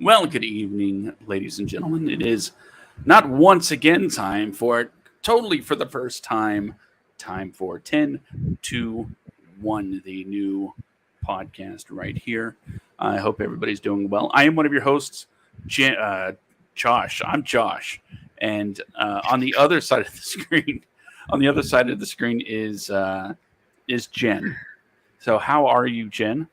Well, good evening, ladies and gentlemen. It is not once again time for totally for the first time for 10 to 1, the new podcast right here. I hope everybody's doing well. I am one of your hosts, Josh. I'm Josh. And on the other side of the screen, is Jen. So, how are you, Jen?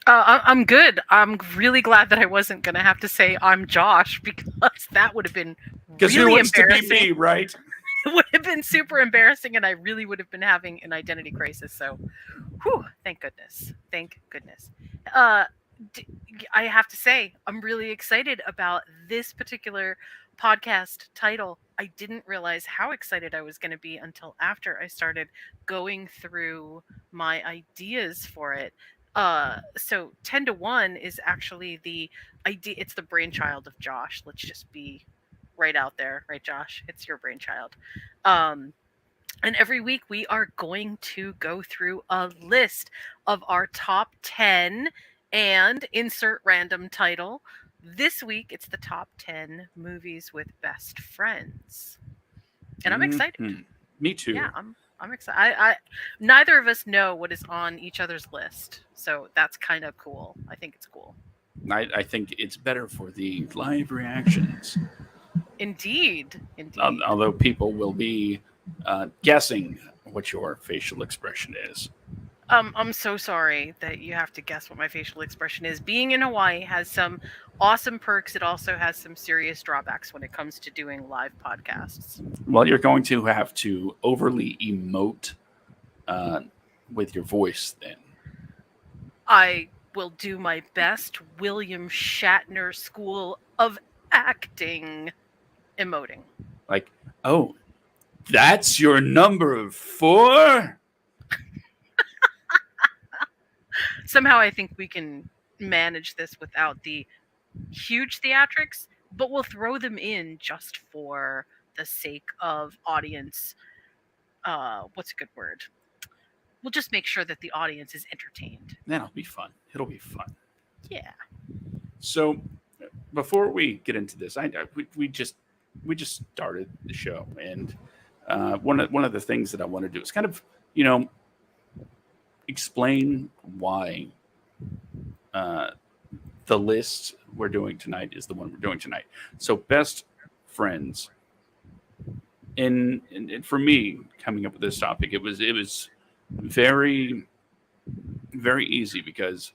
I'm good. I'm really glad that I wasn't going to have to say I'm Josh because that would have been Because who really wants to be embarrassing. me, right? It would have been super embarrassing, and I really would have been having an identity crisis. So, whew, thank goodness. Thank goodness. Uh, I have to say, I'm really excited about this particular podcast title. I didn't realize how excited I was going to be until after I started going through my ideas for it. So 10 to 1 is actually the idea. It's the brainchild of Josh. Let's just be right out there, right, Josh? It's your brainchild. Um, and every week we are going to go through a list of our top 10 and insert random title. This week it's the top 10 movies with best friends. And I'm excited. Hmm. Me Yeah, too. I'm excited. I neither of us know what is on each other's list. So that's kind of cool. I think it's cool. I think it's better for the live reactions, Indeed. Indeed. although people will be guessing what your facial expression is. I'm so sorry that you have to guess what my facial expression is. Being in Hawaii has some awesome perks. It also has some serious drawbacks when it comes to doing live podcasts. Well, you're going to have to overly emote uh, with your voice then. I will do my best William Shatner School of Acting emoting. Like, oh, that's your number 4? Somehow I think we can manage this without the huge theatrics, but we'll throw them in just for the sake of audience. What's a good word? We'll just make sure that the audience is entertained. That'll be fun. It'll be fun. Yeah. So, before we get into this, we just started the show, and one of the things that I want to do is kind of you know explain why uh, the list we're doing tonight is the one we're doing tonight. So, best friends. And for me, coming up with this topic, it was very very easy because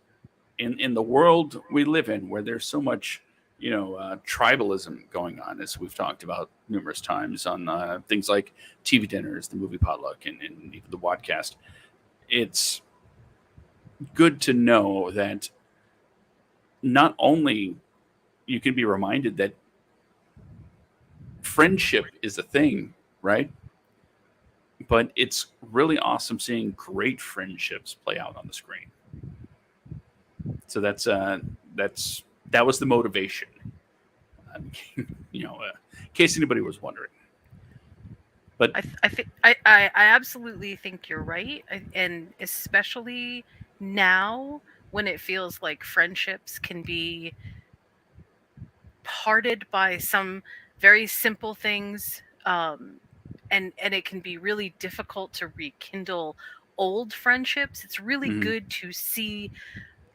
in the world we live in, where there's so much tribalism going on, as we've talked about numerous times on things like TV dinners, the movie potluck, and even the podcast. It's good to know that not only you can be reminded that friendship is a thing, right? But it's really awesome seeing great friendships play out on the screen. So that was the motivation. Um, in case anybody was wondering. But I absolutely think you're right, and especially now when it feels like friendships can be parted by some very simple things, and it can be really difficult to rekindle old friendships. It's really mhm, good to see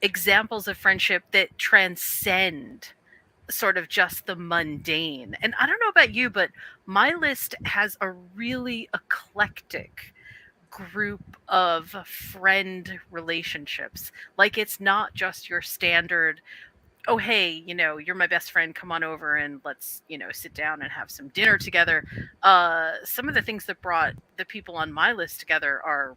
examples of friendship that transcend sort of just the mundane. And I don't know about you, but my list has a really eclectic group of friend relationships. Like it's not just your standard, oh hey, you're my best friend, come on over and let's, sit down and have some dinner together. Some of the things that brought the people on my list together are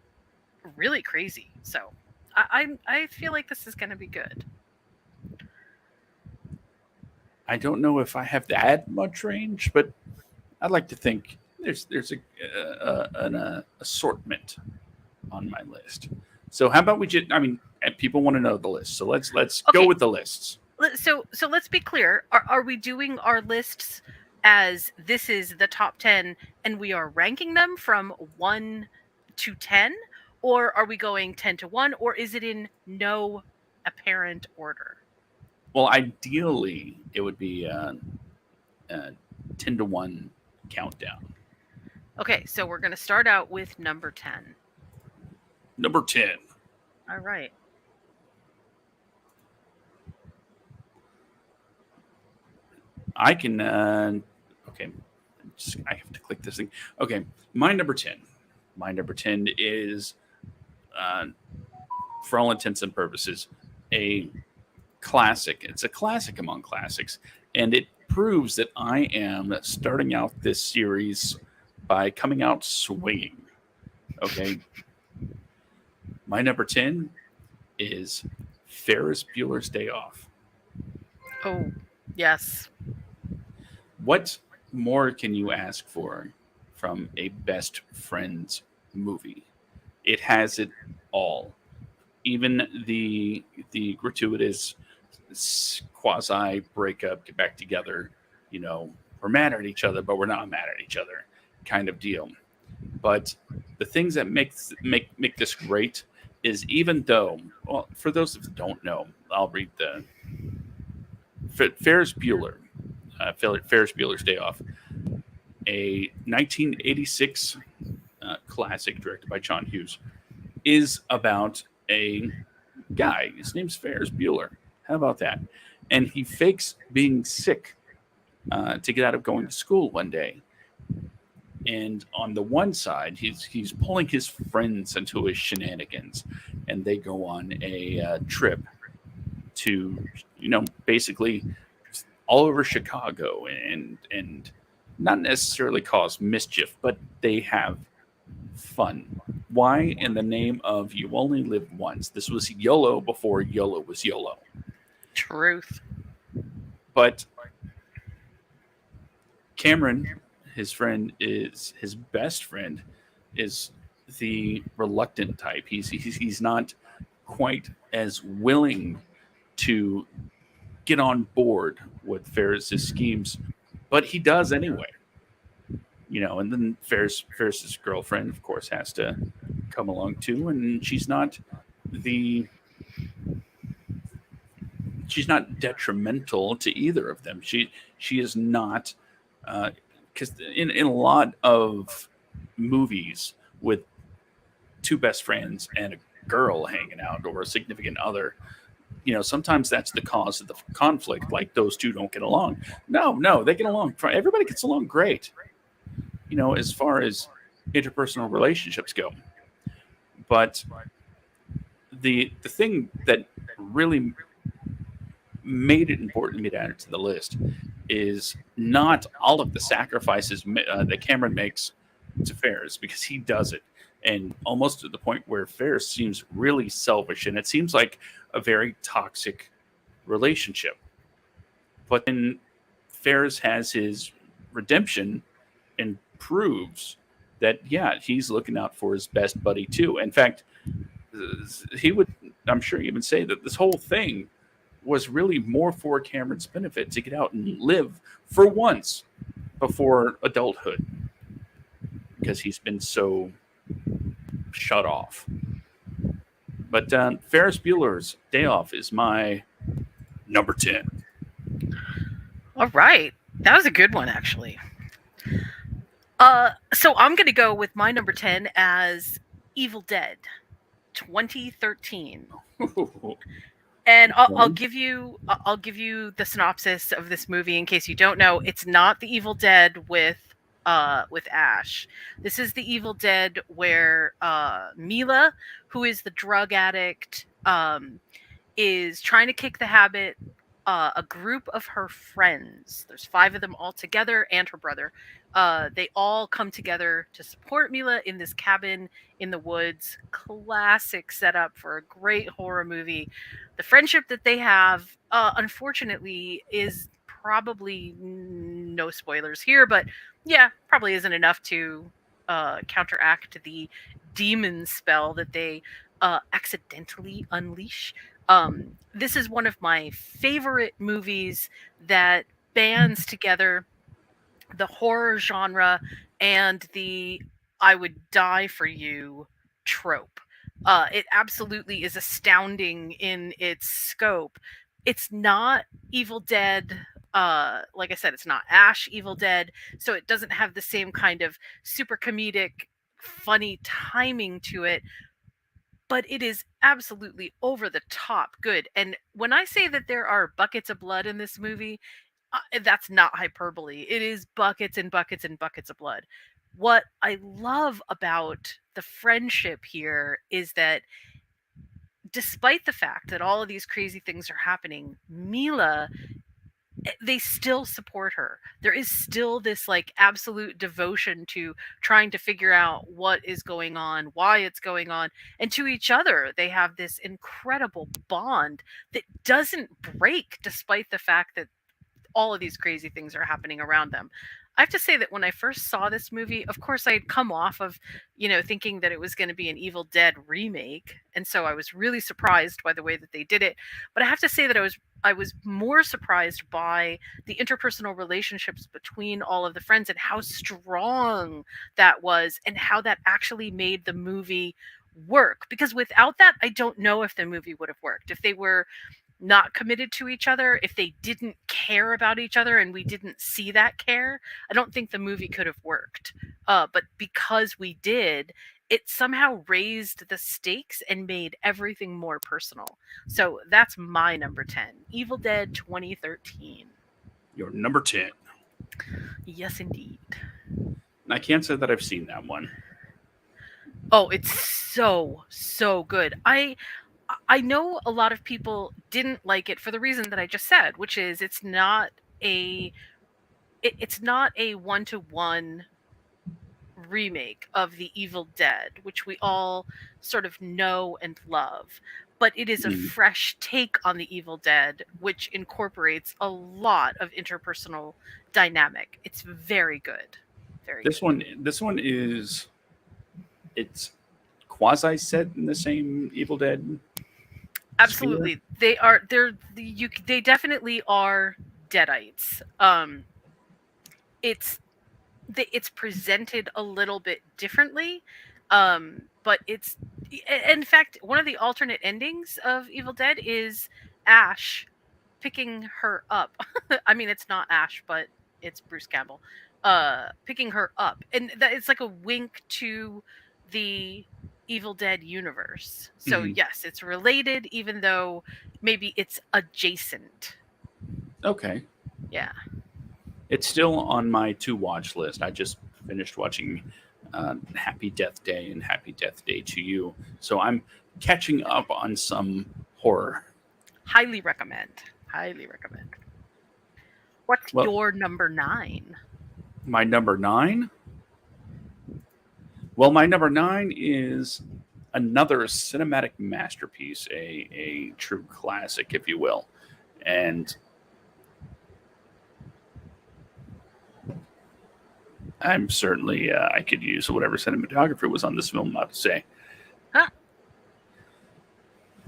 really crazy. So I feel like this is going to be good. I don't know if I have that much range, but I'd like to think there's an assortment on my list. So how about we just? I mean, people want to know the list, so let's go Okay, with the lists. so let's be clear. Are we doing our lists as this is the top 10 and we are ranking them from 1 to 10, or are we going 10 to 1, or is it in no apparent order? Well, ideally, it would be a 10-1 countdown. Okay, so we're going to start out with number 10. Number 10. All right. I can. Okay. I have to click this thing. Okay. My number 10. My number 10 is, uh, for all intents and purposes, a classic. It's a classic among classics. And it proves that I am starting out this series by coming out swinging. Okay. My number 10 is Ferris Bueller's Day Off. Oh, yes. What more can you ask for from a best friends movie? It has it all. Even the gratuitous quasi breakup, get back together, you know, we're mad at each other, but we're not mad at each other kind of deal. But the things that make this great is, even though, well, for those that don't know, I'll read the Ferris Bueller, Ferris Bueller's Day Off, a 1986 classic directed by John Hughes, is about a guy. His name's Ferris Bueller. How about that? And he fakes being sick to get out of going to school one day. And on the one side, he's pulling his friends into his shenanigans, and they go on a trip to, basically all over Chicago, and not necessarily cause mischief, but they have fun. Why? In the name of you only live once. This was YOLO before YOLO was YOLO. Truth. But Cameron, his best friend, is the reluctant type. He's not quite as willing to get on board with Ferris's schemes, but he does anyway. And then Ferris's girlfriend, of course, has to come along too, and she's not detrimental to either of them. She is not, because in a lot of movies with two best friends and a girl hanging out, or a significant other, sometimes that's the cause of the conflict. Like, those two don't get along. No, they get along. Everybody gets along great. As far as interpersonal relationships go. But the thing that really made it important to me to add it to the list is not all of the sacrifices that Cameron makes to Ferris, because he does it, and almost to the point where Ferris seems really selfish, and it seems like a very toxic relationship. But then Ferris has his redemption and proves that, yeah, he's looking out for his best buddy too. In fact, he would, I'm sure, even say that this whole thing was really more for Cameron's benefit, to get out and live for once before adulthood, because he's been so shut off. But Ferris Bueller's Day Off is my number 10. All right. That was a good one, actually. So I'm going to go with my number 10 as Evil Dead 2013. And I'll give you the synopsis of this movie in case you don't know. It's not the Evil Dead with Ash. This is the Evil Dead where Mila, who is the drug addict, is trying to kick the habit. A group of her friends, there's 5 of them all together, and her brother, they all come together to support Mila in this cabin in the woods. Classic setup for a great horror movie. The friendship that they have, unfortunately, is probably, no spoilers here, but yeah, probably isn't enough to counteract the demon spell that they accidentally unleash. This is one of my favorite movies that bands together the horror genre and the "I would die for you" trope. It absolutely is astounding in its scope. it's not Evil Dead. Like I said, it's not Ash Evil Dead, so it doesn't have the same kind of super comedic, funny timing to it, but it is absolutely over the top good. And when I say that there are buckets of blood in this movie, that's not hyperbole. It is buckets and buckets and buckets of blood. What I love about the friendship here is that despite the fact that all of these crazy things are happening, Mila, they still support her. There is still this like absolute devotion to trying to figure out what is going on, why it's going on, and to each other. They have this incredible bond that doesn't break despite the fact that all of these crazy things are happening around them. I have to say that when I first saw this movie, of course, I had come off of, thinking that it was going to be an Evil Dead remake, and so I was really surprised by the way that they did it. But I have to say that I was more surprised by the interpersonal relationships between all of the friends and how strong that was, and how that actually made the movie work. Because without that, I don't know if the movie would have worked. If they were not committed to each other, if they didn't care about each other and we didn't see that care, I don't think the movie could have worked. But because we did, it somehow raised the stakes and made everything more personal. So that's my number 10, Evil Dead 2013. Your number 10. Yes, indeed. I can't say that I've seen that one. Oh, it's so good. I know a lot of people didn't like it for the reason that I just said, which is it's not a one-to-one remake of the Evil Dead, which we all sort of know and love, but it is a fresh take on the Evil Dead, which incorporates a lot of interpersonal dynamic. It's very good. Very This good. one is, it's quasi set in the same Evil Dead. Absolutely. They definitely are Deadites. It's presented a little bit differently, but it's, in fact, one of the alternate endings of Evil Dead is Ash picking her up. I mean, it's not Ash, but it's Bruce Campbell picking her up, and that it's like a wink to the Evil Dead universe. So yes, it's related, even though maybe it's adjacent. Okay. Yeah. It's still on my to watch list. I just finished watching Happy Death Day and Happy Death Day to You. So I'm catching up on some horror. Highly recommend. Highly recommend. What's Well, your number 9? my number 9? Well, my number 9 is another cinematic masterpiece, a true classic, if you will. And I'm certainly, I could use whatever cinematographer was on this film not to say. Huh.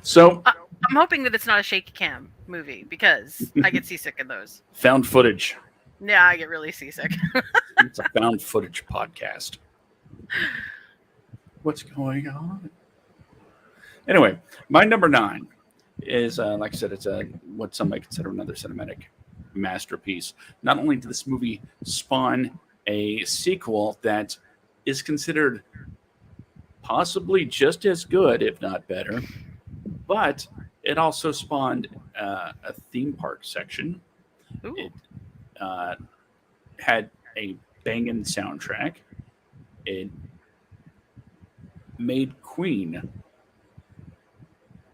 So, I'm hoping that it's not a shaky cam movie, because I get seasick in those. found footage. Yeah, I get really seasick. It's a found footage podcast. What's going on? Anyway, my number 9 is, like I said, it's what some might consider another cinematic masterpiece. Not only did this movie spawn a sequel that is considered possibly just as good, if not better, but it also spawned a theme park section. Ooh. It had a banging soundtrack. It made Queen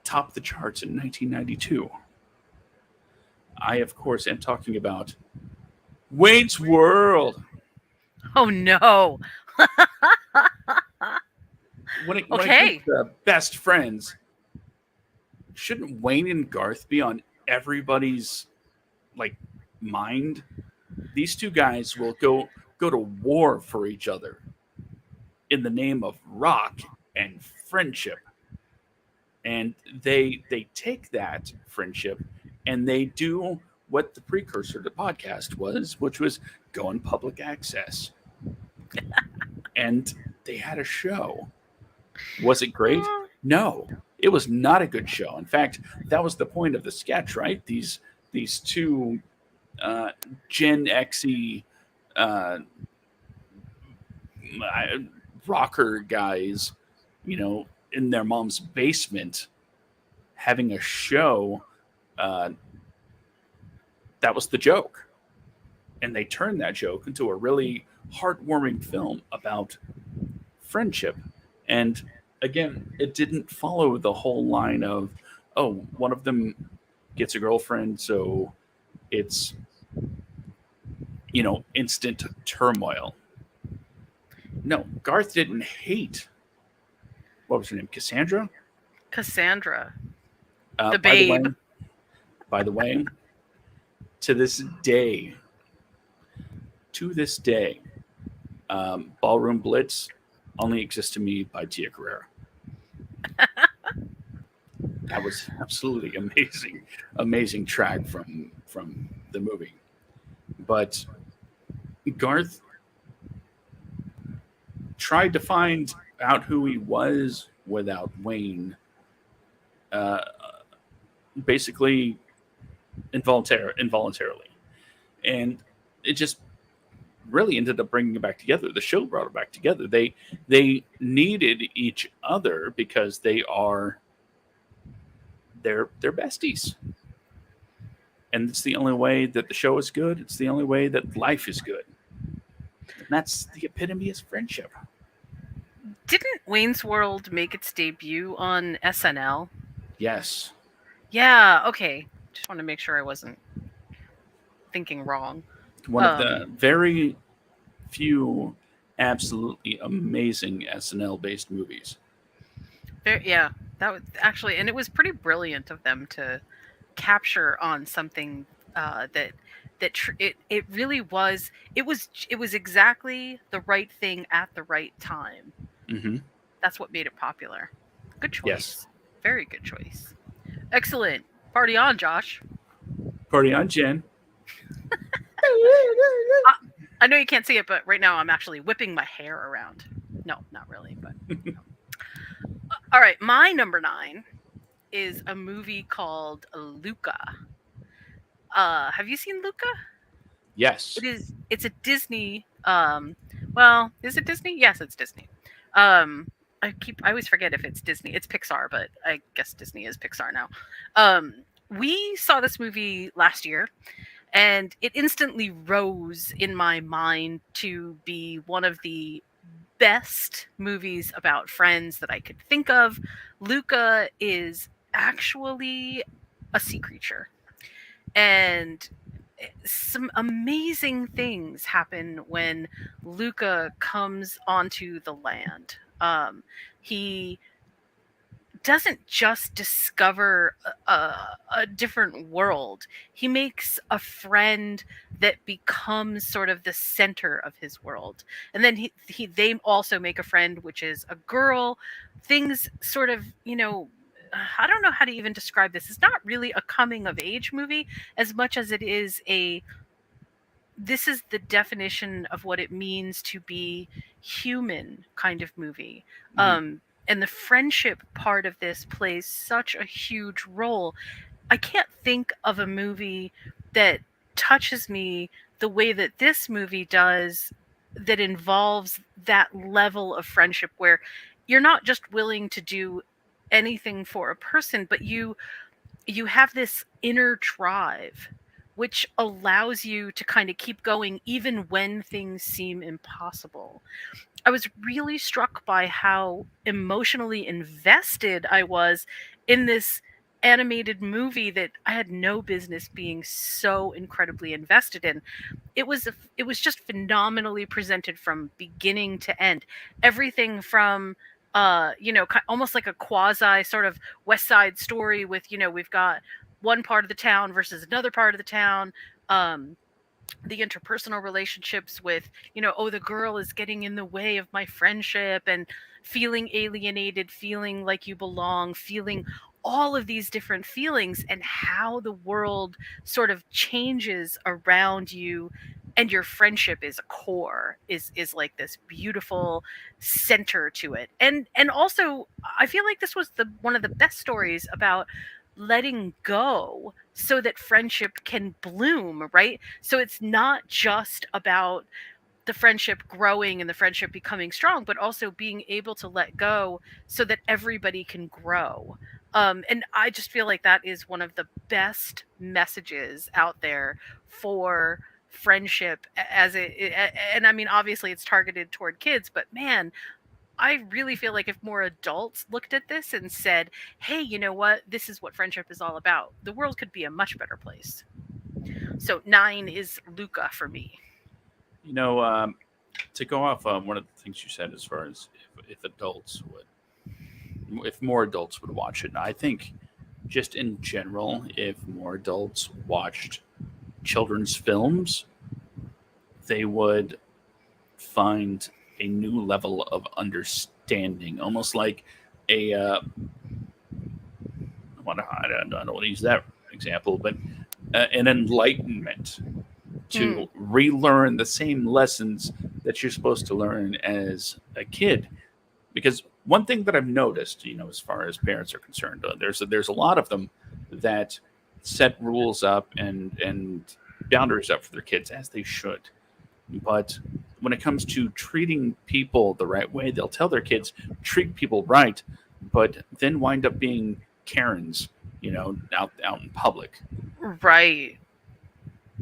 top the charts in 1992. I, of course, am talking about Wayne's World. Oh no. When it Okay. comes to best friends, shouldn't Wayne and Garth be on everybody's mind? These two guys will go to war for each other in the name of rock and friendship. And they take that friendship and they do what the precursor to podcast was, which was go in public access. And they had a show. Was it great? No. It was not a good show. In fact, that was the point of the sketch, right? These two uh, Gen Xy uh, rocker guys, in their mom's basement having a show. Uh, that was the joke, and they turned that joke into a really heartwarming film about friendship. And again, it didn't follow the whole line of, oh, one of them gets a girlfriend, so it's instant turmoil. No, Garth didn't hate, what was her name, Cassandra. Cassandra, the By the way, babe. by the way, to this day, to this day, Ballroom Blitz only exists to me by Tia Carrera. That was absolutely amazing, amazing track from the movie. But Garth tried to find out who he was without Wayne, uh, basically involuntarily, and it just really ended up bringing it back together. The show brought it back together. They needed each other because they're besties, and it's the only way that the show is good. It's the only way that life is good. And that's the epitome of friendship. Didn't Wayne's World make its debut on SNL? Yes. Yeah, okay. Just want to make sure I wasn't thinking wrong. One of the very few absolutely amazing SNL based movies. Yeah, that was actually, and it was pretty brilliant of them to capture on something it really was. It was exactly the right thing at the right time. Mm-hmm. That's what made it popular. Good choice. Yes. Very good choice. Excellent. Party on, Josh. Party on, Jen. I know you can't see it, but right now I'm actually whipping my hair around. No, not really, but. All right, my number 9 is a movie called Luca. Have you seen Luca? Yes. It's a Disney. Well, is it Disney? Yes, it's Disney. I always forget if it's Disney. It's Pixar, but I guess Disney is Pixar now. We saw this movie last year, and it instantly rose in my mind to be one of the best movies about friends that I could think of. Luca is actually a sea creature, and some amazing things happen when Luca comes onto the land. He doesn't just discover a different world. He makes a friend that becomes sort of the center of his world. And then they also make a friend, which is a girl. Things sort of, I don't know how to even describe this. It's not really a coming of age movie as much as it is this is the definition of what it means to be human kind of movie. Mm-hmm. And the friendship part of this plays such a huge role. I can't think of a movie that touches me the way that this movie does, that involves that level of friendship where you're not just willing to do anything for a person, but you have this inner drive which allows you to kind of keep going even when things seem impossible. I was really struck by how emotionally invested I was in this animated movie that I had no business being so incredibly invested in. It was just phenomenally presented from beginning to end. Everything from almost like a quasi sort of West Side Story with, we've got one part of the town versus another part of the town. The interpersonal relationships with, the girl is getting in the way of my friendship, and feeling alienated, feeling like you belong, feeling all of these different feelings, and how the world sort of changes around you and your friendship is a core, is like this beautiful center to it. And also I feel like this was the one of the best stories about letting go so that friendship can bloom, right? So it's not just about the friendship growing and the friendship becoming strong, but also being able to let go so that everybody can grow. And I just feel like that is one of the best messages out there for friendship as and I mean, obviously it's targeted toward kids, but man, I really feel like if more adults looked at this and said, hey, you know what, this is what friendship is all about, the world could be a much better place. So 9 is Luca for me. You know, to go off one of the things you said as far as if adults would, if more adults would watch it, I think just in general, if more adults watched children's films, they would find a new level of understanding, almost like a I don't want to use that example, but an enlightenment Mm, to relearn the same lessons that you're supposed to learn as a kid. Because one thing that I've noticed, as far as parents are concerned, there's a lot of them that set rules up and boundaries up for their kids, as they should. But when it comes to treating people the right way, they'll tell their kids treat people right, but then wind up being Karens, out in public. right.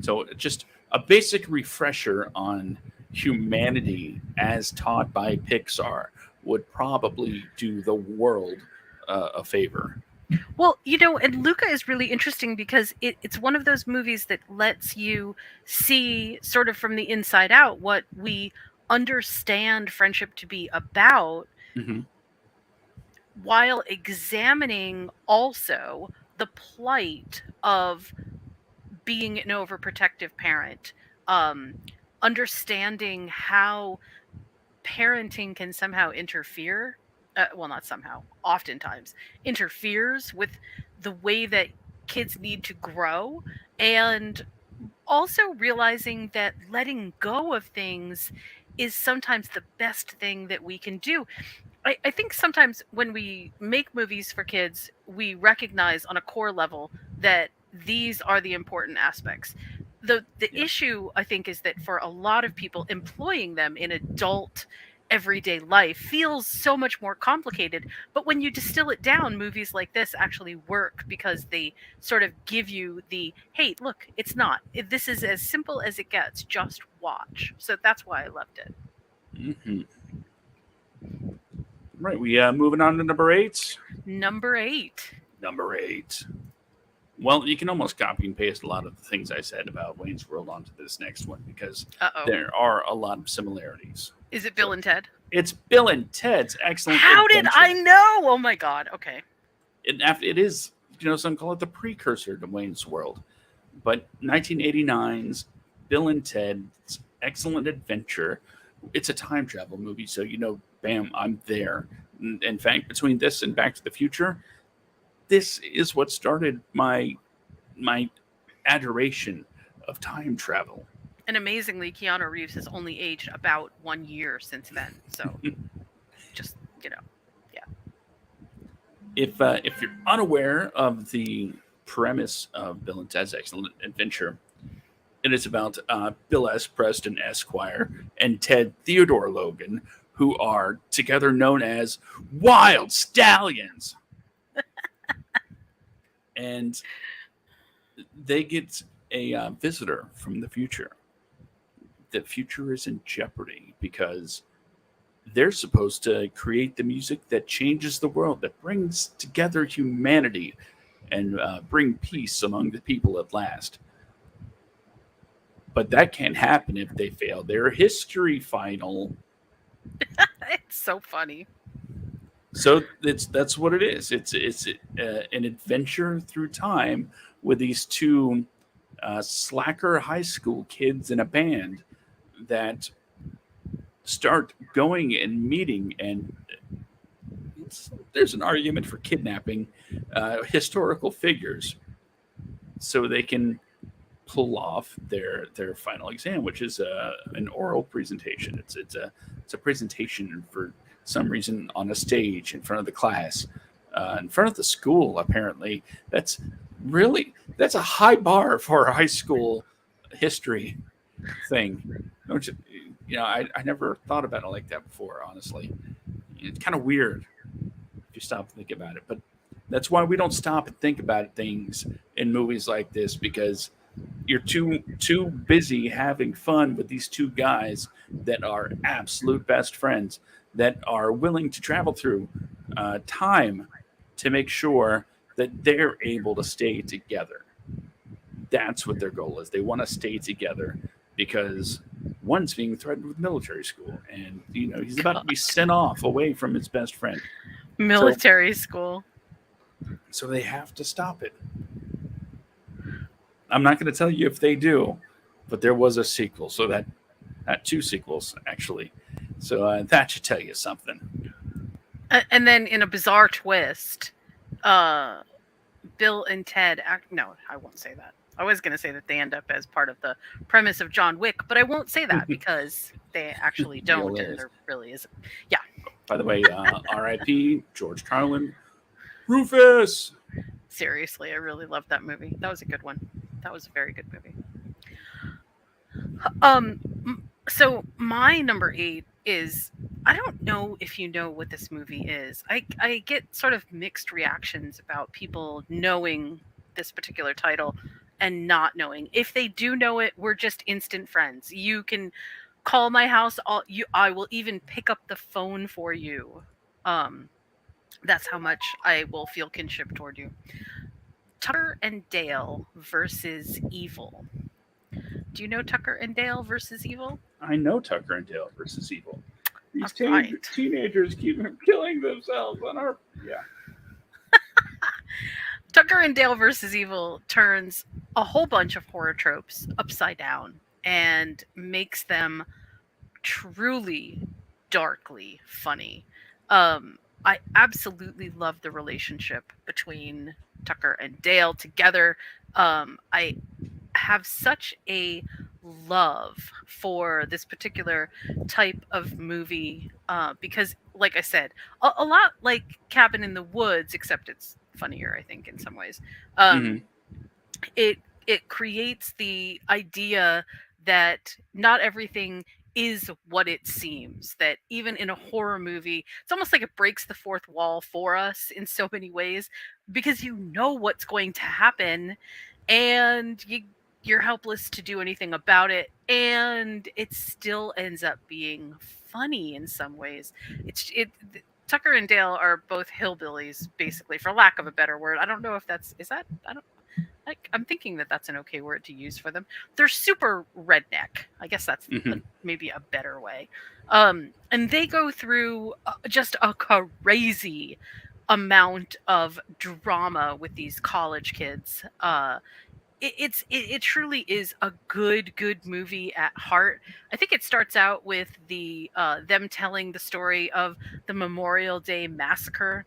So just a basic refresher on humanity as taught by Pixar would probably do the world a favor. Well, and Luca is really interesting because it's one of those movies that lets you see sort of from the inside out what we understand friendship to be about, Hmm. while examining also the plight of being an overprotective parent, um, understanding how parenting can somehow interfere, well, not somehow, oftentimes interferes with the way that kids need to grow, and also realizing that letting go of things is sometimes the best thing that we can do. I think sometimes when we make movies for kids, we recognize on a core level that these are the important aspects. The Yeah. issue, I think, is that for a lot of people, employing them in adult everyday life feels so much more complicated. But when you distill it down, movies like this actually work because they sort of give you the, hey, look, it's not. This is as simple as it gets. Just watch. So that's why I loved it. Hmm. Right. We moving on to number eight. Number 8. Number eight. Well, you can almost copy and paste a lot of the things I said about Wayne's World onto this next one because Uh-oh. there are a lot of similarities. Is it Bill and Ted? It's Bill and Ted's Excellent How did Adventure. I know? Oh my god. Okay. It is, some call it the precursor to Wayne's World. But 1989's Bill and Ted's Excellent Adventure, it's a time travel movie. So, bam, I'm there. In fact, between this and Back to the Future, this is what started my adoration of time travel. And amazingly, Keanu Reeves has only aged about 1 year since then. So just, yeah. If you're unaware of the premise of Bill and Ted's Excellent Adventure, it is about Bill S. Preston Esquire and Ted Theodore Logan, who are together known as Wild Stallions. And they get a visitor from the future. The future is in jeopardy because they're supposed to create the music that changes the world, that brings together humanity and bring peace among the people at last. But that can't happen if they fail their history final. It's so funny. So that's what it is. It's an adventure through time with these two slacker high school kids in a band that start going and meeting, and there's an argument for kidnapping historical figures so they can pull off their final exam, which is an oral presentation. It's a presentation for some reason on a stage in front of the class, in front of the school. Apparently, that's a high bar for a high school history thing. Don't you? You know, I never thought about it like that before. Honestly, it's kind of weird if you stop and think about it. But that's why we don't stop and think about things in movies like this, because you're too busy having fun with these two guys that are absolute best friends, that are willing to travel through time to make sure that they're able to stay together. That's what their goal is. They want to stay together because one's being threatened with military school, and he's about to be sent off away from his best friend. Military school. So they have to stop it. I'm not going to tell you if they do, but there was a sequel. So that two sequels actually. So that should tell you something. And then in a bizarre twist, Bill and Ted no, I won't say that. I was going to say that they end up as part of the premise of John Wick, but I won't say that because they actually don't, and there really isn't. Yeah. By the way, R.I.P. George Carlin, Rufus. Seriously, I really loved that movie. That was a good one. That was a very good movie. So my number 8 is, I don't know if you know what this movie is. I get sort of mixed reactions about people knowing this particular title and not knowing. If they do know it, we're just instant friends. You can call my house. I will even pick up the phone for you. That's how much I will feel kinship toward you. Tucker and Dale versus Evil. Do you know Tucker and Dale versus Evil? I know Tucker and Dale versus Evil. These Right. teenagers keep killing themselves on our... Yeah. Tucker and Dale versus Evil turns a whole bunch of horror tropes upside down and makes them truly darkly funny. I absolutely love the relationship between Tucker and Dale together. I have such a love for this particular type of movie because, like I said, a lot like Cabin in the Woods, except it's funnier, I think, in some ways. It creates the idea that not everything is what it seems, that even in a horror movie, it's almost like it breaks the fourth wall for us in so many ways, because you know what's going to happen and you're helpless to do anything about it, and it still ends up being funny in some ways. Tucker and Dale are both hillbillies, basically, for lack of a better word. I don't know if I'm thinking that that's an okay word to use for them. They're super redneck. I guess that's maybe a better way. And they go through just a crazy amount of drama with these college kids. It truly is a good movie at heart. I think it starts out with the them telling the story of the Memorial Day massacre.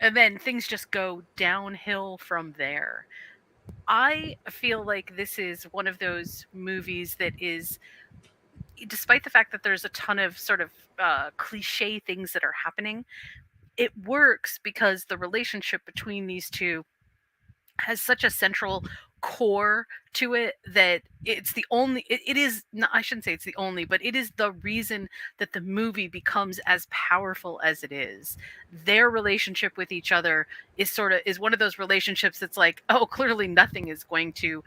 And then things just go downhill from there. I feel like this is one of those movies that is, despite the fact that there's a ton of sort of cliche things that are happening, it works because the relationship between these two has such a central core to it that it's the only it is not, I shouldn't say it's the only, but it is the reason that the movie becomes as powerful as it is. Their relationship with each other is one of those relationships that's like, oh, clearly nothing is going to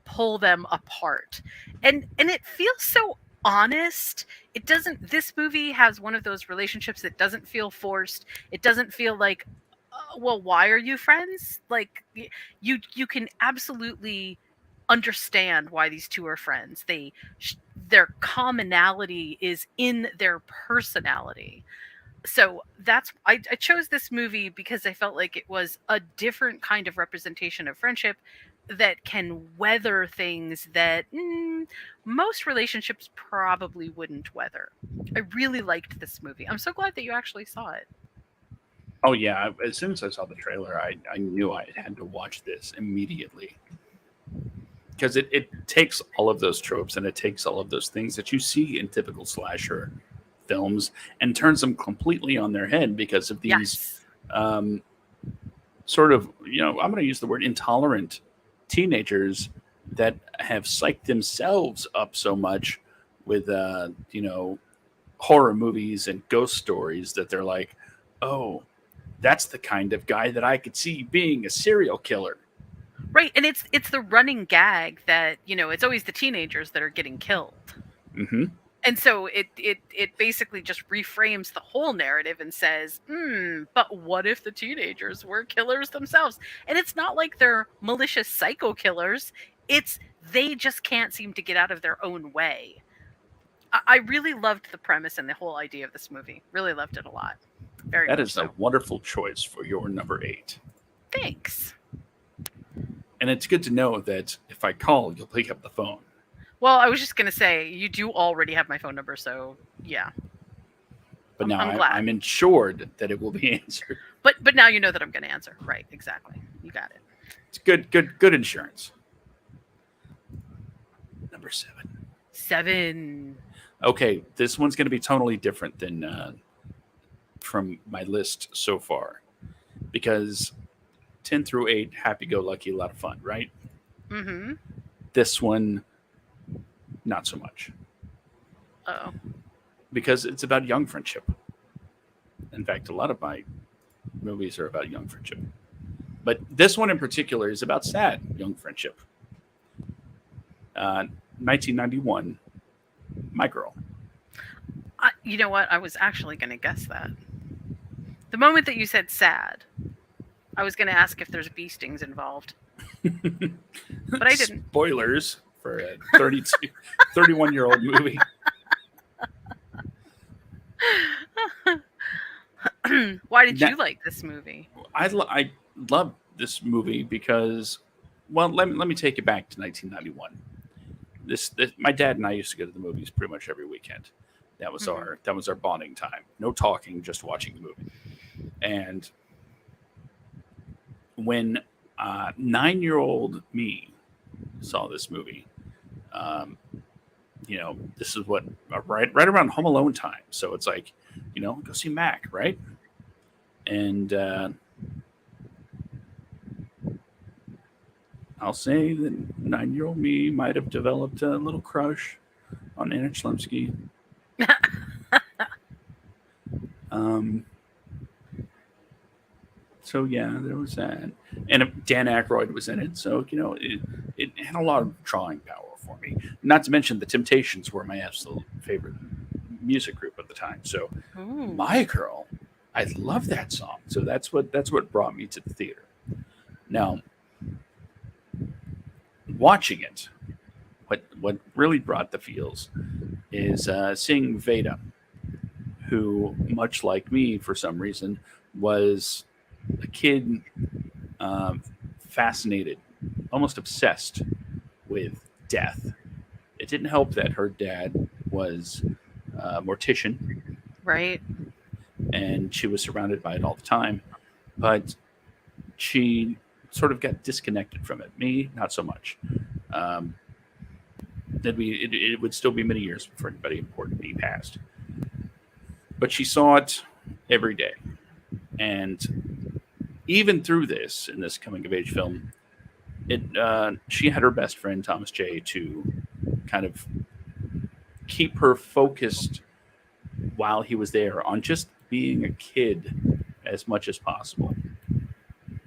pull them apart, and it feels so honest. This movie has one of those relationships that doesn't feel forced. It doesn't feel like, well, why are you friends? Like, you can absolutely understand why these two are friends. Their commonality is in their personality. So I chose this movie because I felt like it was a different kind of representation of friendship that can weather things that most relationships probably wouldn't weather. I really liked this movie. I'm so glad that you actually saw it. Oh yeah! As soon as I saw the trailer, I knew I had to watch this immediately because it takes all of those tropes and it takes all of those things that you see in typical slasher films and turns them completely on their head because of these Yes. um, sort of, I'm going to use the word intolerant teenagers that have psyched themselves up so much with, horror movies and ghost stories that they're like, oh, that's the kind of guy that I could see being a serial killer. Right, and it's the running gag that, it's always the teenagers that are getting killed. Mm-hmm. And so it basically just reframes the whole narrative and says, but what if the teenagers were killers themselves? And it's not like they're malicious psycho killers. It's they just can't seem to get out of their own way. I really loved the premise and the whole idea of this movie. Really loved it a lot. Very That much is a so. wonderful choice for your number 8. Thanks. And it's good to know that if I call, you'll pick up the phone. Well, I was just going to say, you do already have my phone number, so yeah. But now I'm glad. I'm insured that it will be answered. But now you know that I'm going to answer. Right, exactly. You got it. It's good insurance. Number 7. 7. Okay, this one's going to be totally different than from my list so far, because 10 through 8, happy-go-lucky, a lot of fun, right? Mm-hmm. This one, not so much. Oh. Because it's about young friendship. In fact, a lot of my movies are about young friendship. But this one in particular is about sad young friendship. 1991, My Girl. You know what? I was actually going to guess that. The moment that you said sad, I was going to ask if there's bee stings involved. But I didn't. Spoilers for a 31-year-old movie. Why did you like this movie? I love this movie because, well, let me take you back to 1991. This my dad and I used to go to the movies pretty much every weekend. That was our bonding time. No talking, just watching the movie. And when 9-year-old me saw this movie, this is what right around Home Alone time. So it's like, go see Mac, right? And I'll say that 9-year-old me might have developed a little crush on Anna Chlumsky. So yeah, there was that, and Dan Aykroyd was in it. So it had a lot of drawing power for me. Not to mention the Temptations were my absolute favorite music group at the time. So Ooh. My Girl, I love that song. So that's what brought me to the theater. Now, watching it, what really brought the feels is seeing Veda, who, much like me for some reason, was a kid fascinated, almost obsessed with death. It didn't help that her dad was a mortician, Right. and she was surrounded by it all the time, but she sort of got disconnected from it. Me, not so much. It would still be many years before anybody important to me passed. But she saw it every day. And even through this, in this coming of age film, she had her best friend, Thomas J., to kind of keep her focused while he was there on just being a kid as much as possible.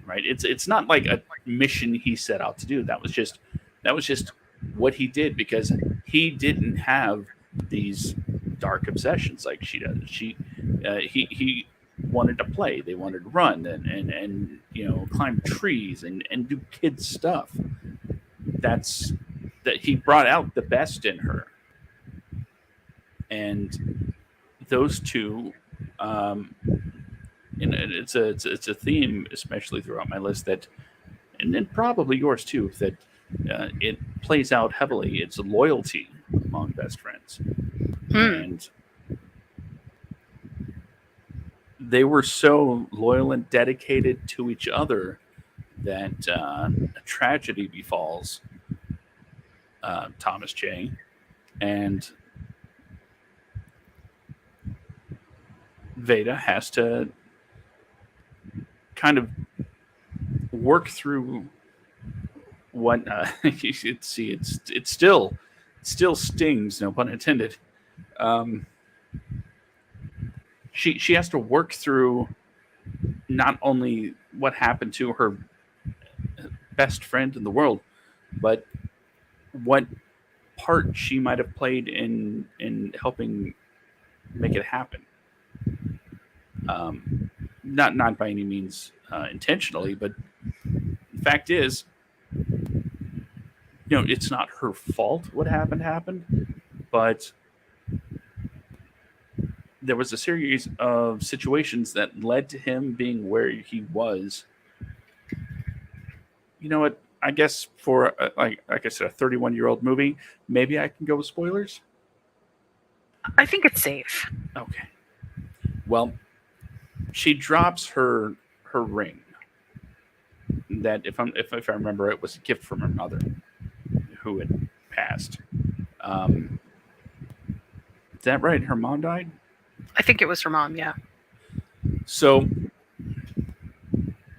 Right? It's not like a mission he set out to do. That was just what he did, because he didn't have these dark obsessions like she does. He wanted to play. They wanted to run and climb trees and do kid stuff. That he brought out the best in her. And those two, it's a theme, especially throughout my list, that, and then probably yours too, that it plays out heavily. It's loyalty among best friends. And they were so loyal and dedicated to each other that a tragedy befalls, Thomas J. And Veda has to kind of work through what you should see. It's still stings, no pun intended. Um, she has to work through not only what happened to her best friend in the world, but what part she might have played in helping make it happen. Not by any means intentionally, but the fact is, it's not her fault what happened, but there was a series of situations that led to him being where he was. You know what? I guess for like I said, a 31-year-old movie, maybe I can go with spoilers. I think it's safe. Okay. Well, she drops her ring. That if I remember, it was a gift from her mother, who had passed. Is that right? Her mom died. I think it was her mom. Yeah. So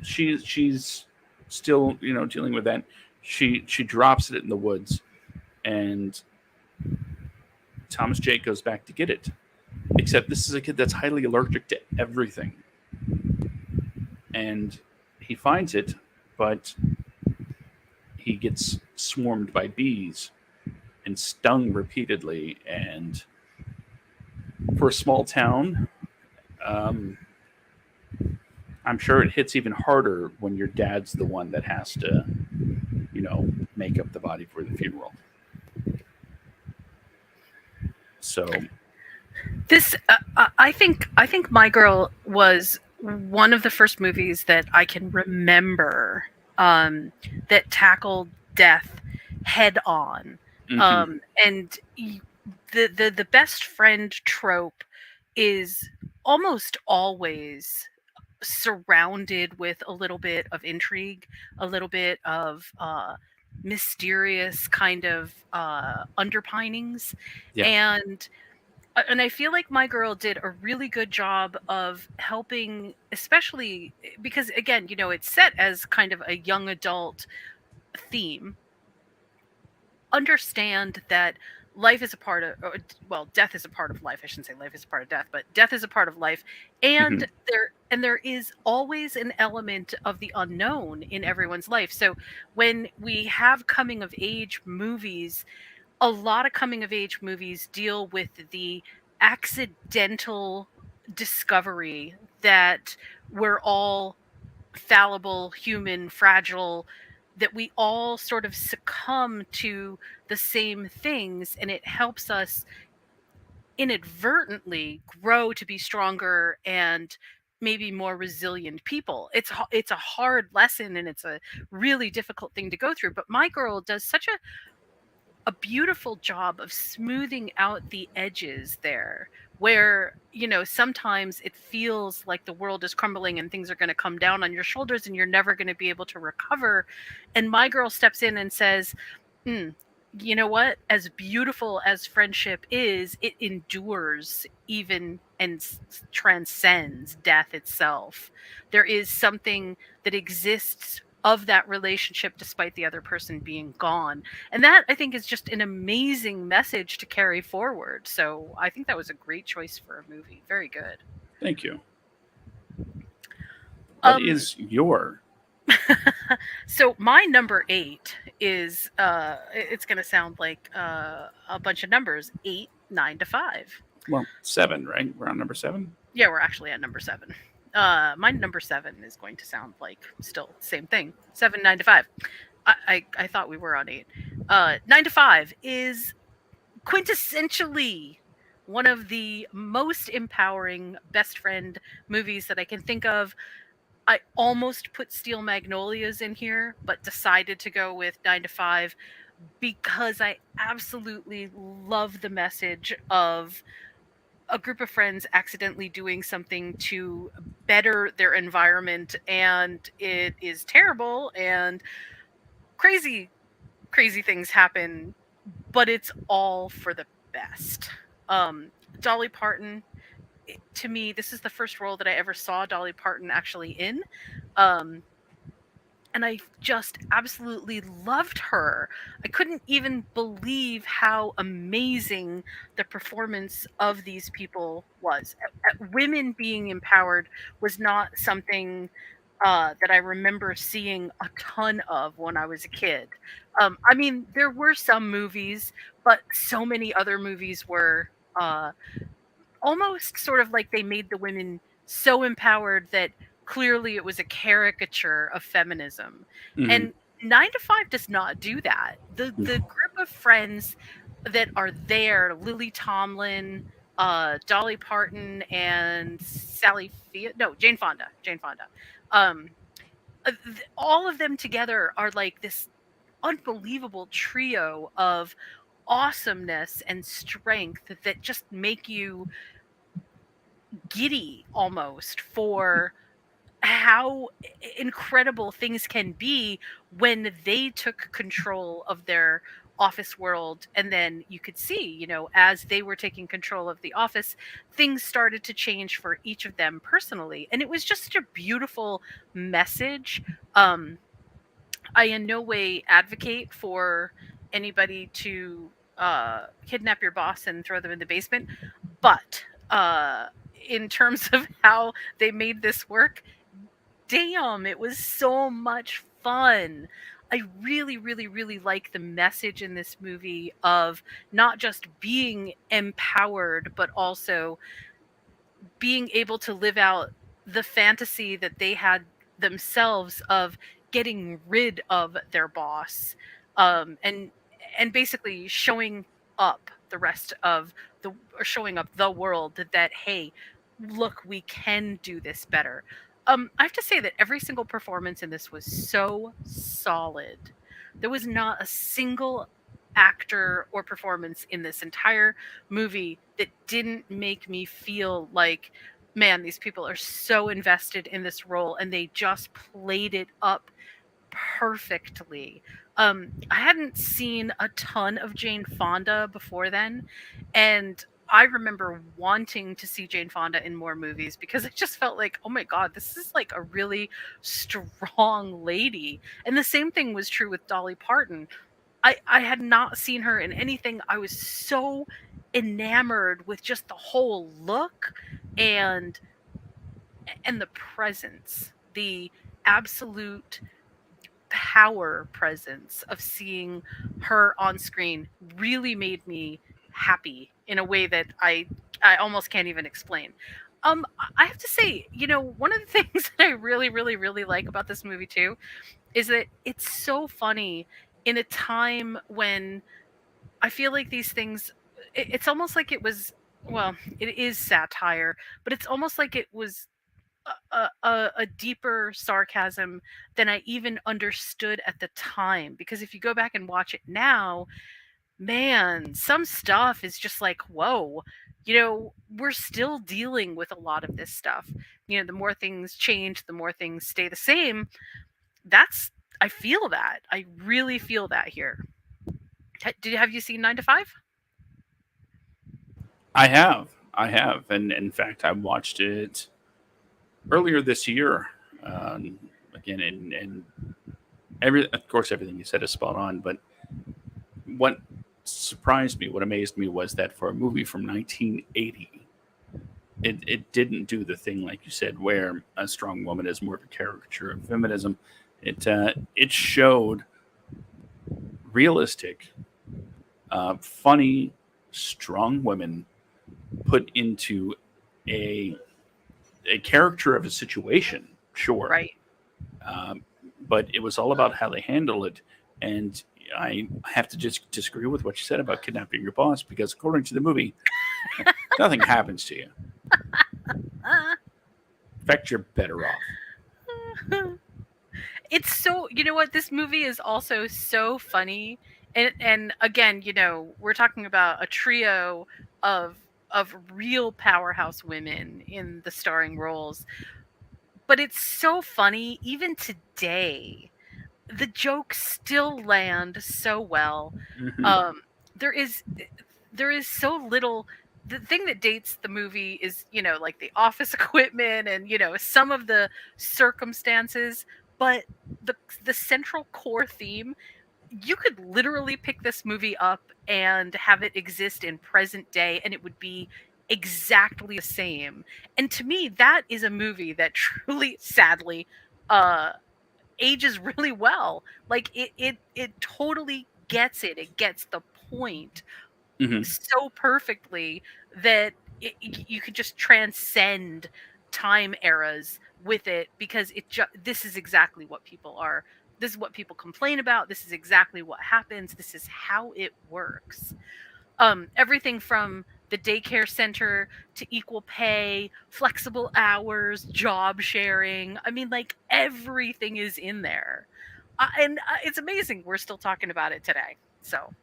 she's still dealing with that. She drops it in the woods, and Thomas J goes back to get it. Except this is a kid that's highly allergic to everything, and he finds it, but he gets swarmed by bees and stung repeatedly. And for a small town, I'm sure it hits even harder when your dad's the one that has to, make up the body for the funeral. So This, I think My Girl was one of the first movies that I can remember that tackled death head on. And the best friend trope is almost always surrounded with a little bit of intrigue, a little bit of mysterious kind of underpinnings. Yeah. And I feel like My Girl did a really good job of helping, especially because, again, it's set as kind of a young adult theme. Understand that life is a part of, death is a part of life. I shouldn't say life is a part of death, but death is a part of life. And there is always an element of the unknown in everyone's life. So when we have coming of age movies, a lot of coming of age movies deal with the accidental discovery that we're all fallible, human, fragile, that we all sort of succumb to the same things, and it helps us inadvertently grow to be stronger and maybe more resilient people. It's a hard lesson, and it's a really difficult thing to go through, but My Girl does such a beautiful job of smoothing out the edges there, where sometimes it feels like the world is crumbling and things are going to come down on your shoulders and you're never going to be able to recover. And My Girl steps in and says, you know what, as beautiful as friendship is, it endures even and transcends death itself. There is something that exists of that relationship despite the other person being gone. And that, I think, is just an amazing message to carry forward. So I think that was a great choice for a movie. Very good. Thank you. What is your... So my number 8 is it's going to sound like a bunch of numbers. 8, 9 to 5. Well, 7, right? We're on number 7? Yeah, we're actually at number 7. My number 7 is going to sound like still same thing. 7, 9 to 5. I thought we were on 8. 9 to 5 is quintessentially one of the most empowering best friend movies that I can think of. I almost put Steel Magnolias in here, but decided to go with 9 to 5 because I absolutely love the message of a group of friends accidentally doing something to better their environment, and it is terrible, and crazy things happen but it's all for the best. Dolly Parton, to me, this is the first role that I ever saw Dolly Parton actually in. Um, and I just absolutely loved her. I couldn't even believe how amazing the performance of these people was. Women being empowered was not something that I remember seeing a ton of when I was a kid. I mean, there were some movies, but so many other movies were almost sort of like they made the women so empowered that clearly it was a caricature of feminism. Hmm. And 9 to 5 does not do that. The No. group of friends that are there, Lily Tomlin, Dolly Parton, and Jane Fonda. Jane Fonda. Um, all of them together are like this unbelievable trio of awesomeness and strength that just make you giddy almost for how incredible things can be when they took control of their office world. And then you could see, as they were taking control of the office, things started to change for each of them personally, and it was just such a beautiful message. I in no way advocate for anybody to kidnap your boss and throw them in the basement, but in terms of how they made this work, damn, it was so much fun. I really, really, really like the message in this movie of not just being empowered, but also being able to live out the fantasy that they had themselves of getting rid of their boss, and basically showing up the rest of the or showing up the world that hey, look, we can do this better. I have to say that every single performance in this was so solid. There was not a single actor or performance in this entire movie that didn't make me feel like, man, these people are so invested in this role and they just played it up perfectly. I hadn't seen a ton of Jane Fonda before then, and I remember wanting to see Jane Fonda in more movies because I just felt like, oh my god, this is like a really strong lady. And the same thing was true with Dolly Parton. I had not seen her in anything. I was so enamored with just the whole look and the presence, the absolute power presence of seeing her on screen really made me happy in a way that I almost can't even explain. I have to say, one of the things that I really, really, really like about this movie too is that it's so funny in a time when I feel like these things, it's almost like it was, well, it is satire, but it's almost like it was a deeper sarcasm than I even understood at the time. Because if you go back and watch it now, man, some stuff is just like, whoa, we're still dealing with a lot of this stuff. The more things change, the more things stay the same. That's, I feel that. I really feel that here. Have you seen 9 to 5? I have, and in fact, I watched it earlier this year. Again, and of course, everything you said is spot on. But what surprised me, what amazed me, was that for a movie from 1980, it didn't do the thing like you said, where a strong woman is more of a caricature of feminism. It showed realistic, funny, strong women put into a a character of a situation, sure, Right. um, but it was all about how they handle it. And I have to just disagree with what you said about kidnapping your boss, because according to the movie, nothing happens to you. In fact, you're better off. It's so, you know what, this movie is also so funny. And again, we're talking about a trio of real powerhouse women in the starring roles, but it's so funny even today. The jokes still land so well. Hmm. um there is there is so little. The thing that dates the movie is, like the office equipment and, some of the circumstances, but the the central core theme, you could literally pick this movie up and have it exist in present day and it would be exactly the same. And to me, that is a movie that truly, sadly, uh ages really well. Like it totally gets it. It gets the point Hmm. so perfectly that you could just transcend time eras with it, because this is exactly what people are. This is what people complain about. This is exactly what happens. This is how it works. Everything from the daycare center to equal pay, flexible hours, job sharing. I mean, like, everything is in there. And it's amazing we're still talking about it today. So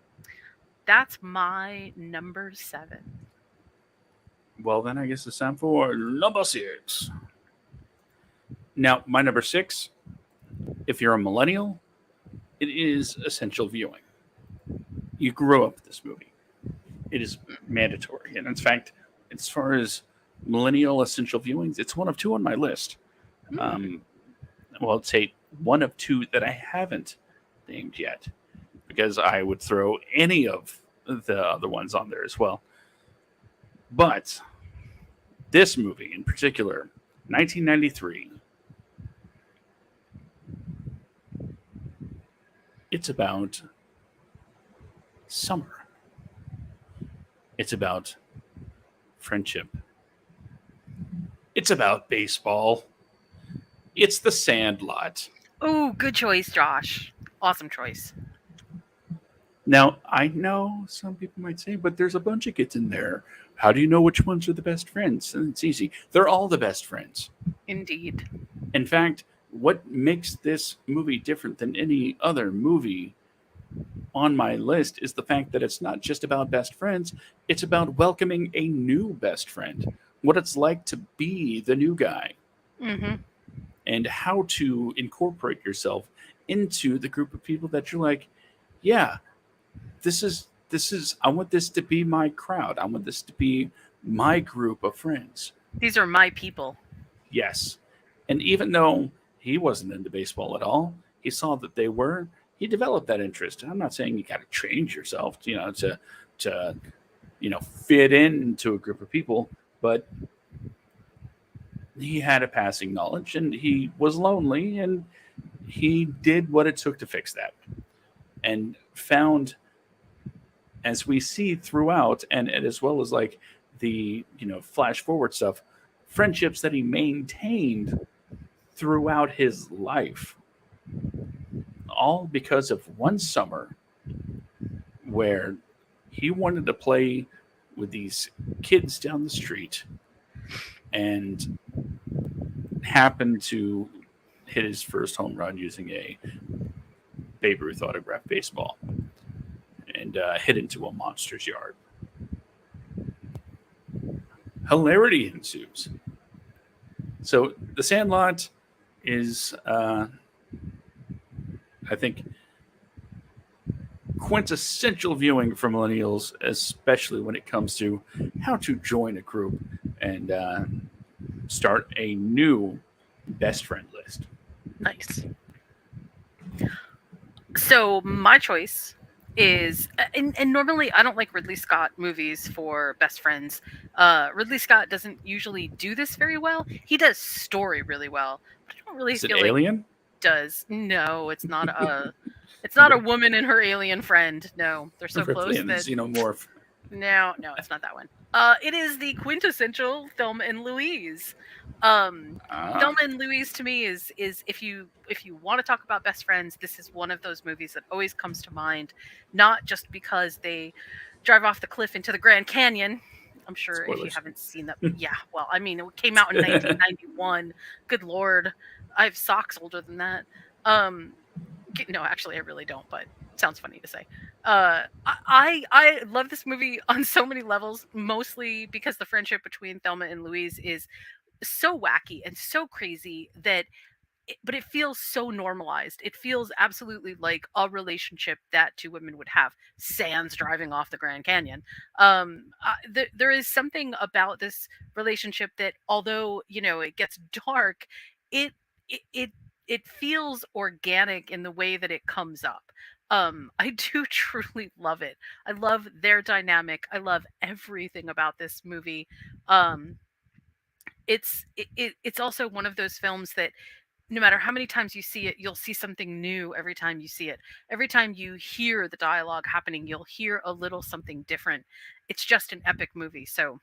that's my number 7. Well, then I guess it's time for number 6. Now, my number 6, if you're a millennial, it is essential viewing. You grew up with this movie. It is mandatory. And in fact, as far as millennial essential viewings, it's one of 2 on my list. Hmm. Um, well, I'd say one of 2 that I haven't named yet, because I would throw any of the other ones on there as well. But this movie in particular, 1993, it's about summer. It's about friendship. It's about baseball. It's The Sandlot. Oh, good choice, Josh. Awesome choice. Now, I know some people might say, but there's a bunch of kids in there. How do you know which ones are the best friends? And it's easy. They're all the best friends. Indeed. In fact, what makes this movie different than any other movie on my list is the fact that it's not just about best friends, it's about welcoming a new best friend, what it's like to be the new guy, Hmm. and how to incorporate yourself into the group of people that you're like, yeah, this is I want this to be my crowd. I want this to be my group of friends. These are my people. Yes. And even though he wasn't into baseball at all, he saw that they were, he developed that interest. And I'm not saying you got to change yourself, to fit into a group of people, but he had a passing knowledge and he was lonely and he did what it took to fix that and found, as we see throughout, and as well as like the flash forward stuff, friendships that he maintained throughout his life, all because of one summer where he wanted to play with these kids down the street and happened to hit his first home run using a Babe Ruth autographed baseball and hit into a monster's yard. Hilarity ensues. So The Sandlot is, I think, quintessential viewing for millennials, especially when it comes to how to join a group and start a new best friend list. Nice. So my choice is, and normally I don't like Ridley Scott movies for best friends. Ridley Scott doesn't usually do this very well. He does story really well, but I don't really Is it feel like Alien? does. No, it's not a. It's not a Okay. woman and her alien friend. No, they're so Ripley close and the that Xenomorph. no, it's not that one. It is the quintessential Thelma and Louise. Ah, Thelma and Louise to me is if you want to talk about best friends, this is one of those movies that always comes to mind. Not just because they drive off the cliff into the Grand Canyon. I'm sure if you spoilers. haven't seen that, yeah. Well, I mean, it came out in 1991. Good lord, I have socks older than that. Um, no, actually, I really don't, but it sounds funny to say. I love this movie on so many levels, mostly because the friendship between Thelma and Louise is so wacky and so crazy that but it feels so normalized. It feels absolutely like a relationship that two women would have. Sans driving off the Grand Canyon. There is something about this relationship that, although it gets dark, it it it, it feels organic in the way that it comes up. I do truly love it. I love their dynamic. I love everything about this movie. Um, it's also one of those films that no matter how many times you see it, you'll see something new every time you see it. Every time you hear the dialogue happening, you'll hear a little something different. It's just an epic movie. So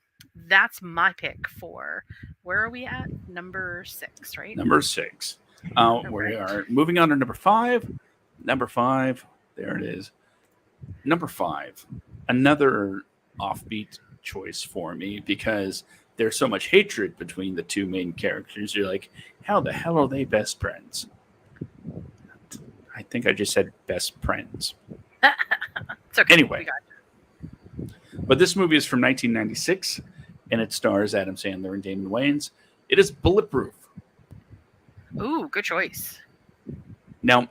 that's my pick for, where are we at? Number 6, right? Number 6. All We right. are moving on to number 5. Number 5. There it is. Number 5. Another offbeat choice for me because there's so much hatred between the two main characters. You're like, how the hell are they best friends? I think I just said best friends. It's okay. Anyway. We got But this movie is from 1996, and it stars Adam Sandler and Damon Wayans. It is Bulletproof. it. Ooh, good choice. Now,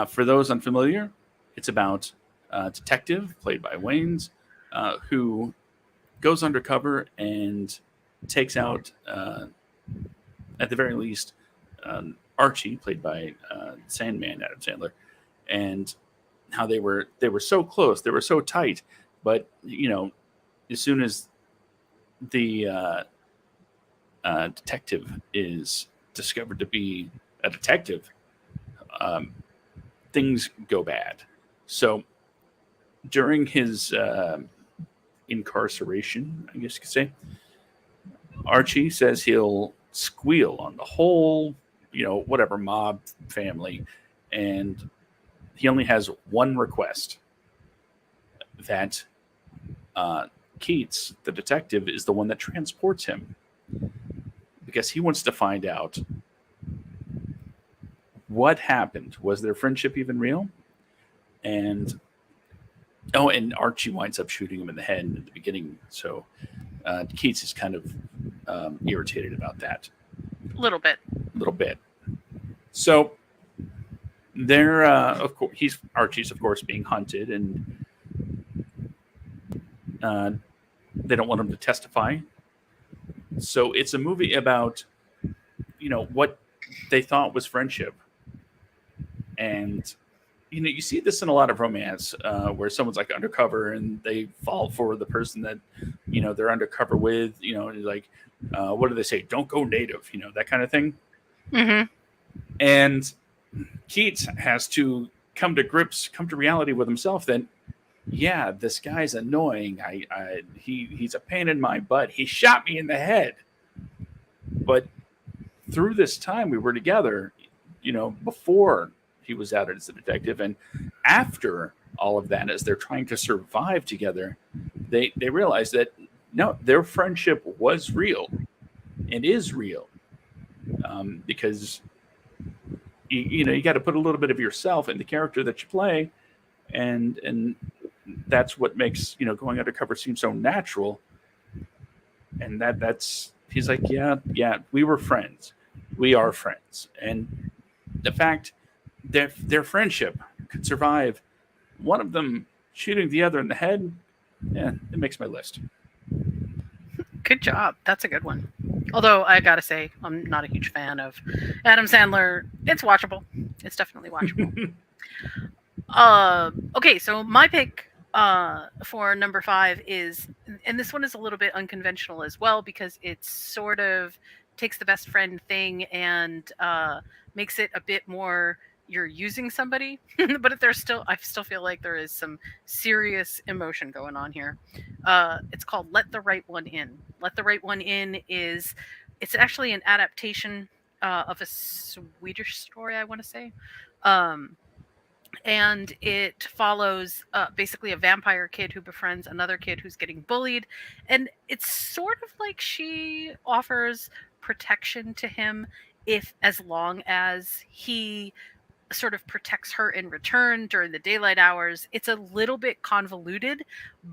for those unfamiliar, it's about a detective played by Wayans who goes undercover and takes out, at the very least, Archie, played by Sandman Adam Sandler, and how they were so close, they were so tight, but as soon as the detective is discovered to be a detective, things go bad. So during his incarceration, I guess you could say, Archie says he'll squeal on the whole, whatever mob family, and he only has one request: that Keats, the detective, is the one that transports him, because he wants to find out what happened. Was their friendship even real? And Archie winds up shooting him in the head at the beginning. So Keats is kind of irritated about that A little bit. a little bit. So they're of course Archie's of course being hunted, and they don't want him to testify. So it's a movie about what they thought was friendship, and you see this in a lot of romance where someone's like undercover and they fall for the person that they're undercover with. Like what do they say? Don't go native. That kind of thing. Mm-hmm. And Keats has to come to reality with himself that, yeah, this guy's annoying. He's a pain in my butt. He shot me in the head. But through this time we were together, before he was outed as a detective, and after all of that, as they're trying to survive together, they realize that no, their friendship was real and is real, because you got to put a little bit of yourself in the character that you play, and that's what makes going undercover seem so natural. And that's he's like, yeah, we were friends, we are friends, and the fact that their friendship could survive one of them shooting the other in the head, yeah, it makes my list. Good job. That's a good one. Although I gotta say, I'm not a huge fan of Adam Sandler. It's watchable. It's definitely watchable. Okay, so my pick for number 5 is, and this one is a little bit unconventional as well, because it sort of takes the best friend thing and makes it a bit more, you're using somebody, but I still feel like there is some serious emotion going on here. It's called Let the Right One In. Let the Right One In it's actually an adaptation of a Swedish story, I want to say. And it follows basically a vampire kid who befriends another kid who's getting bullied, and it's sort of like she offers protection to him, if as long as he sort of protects her in return during the daylight hours. It's a little bit convoluted,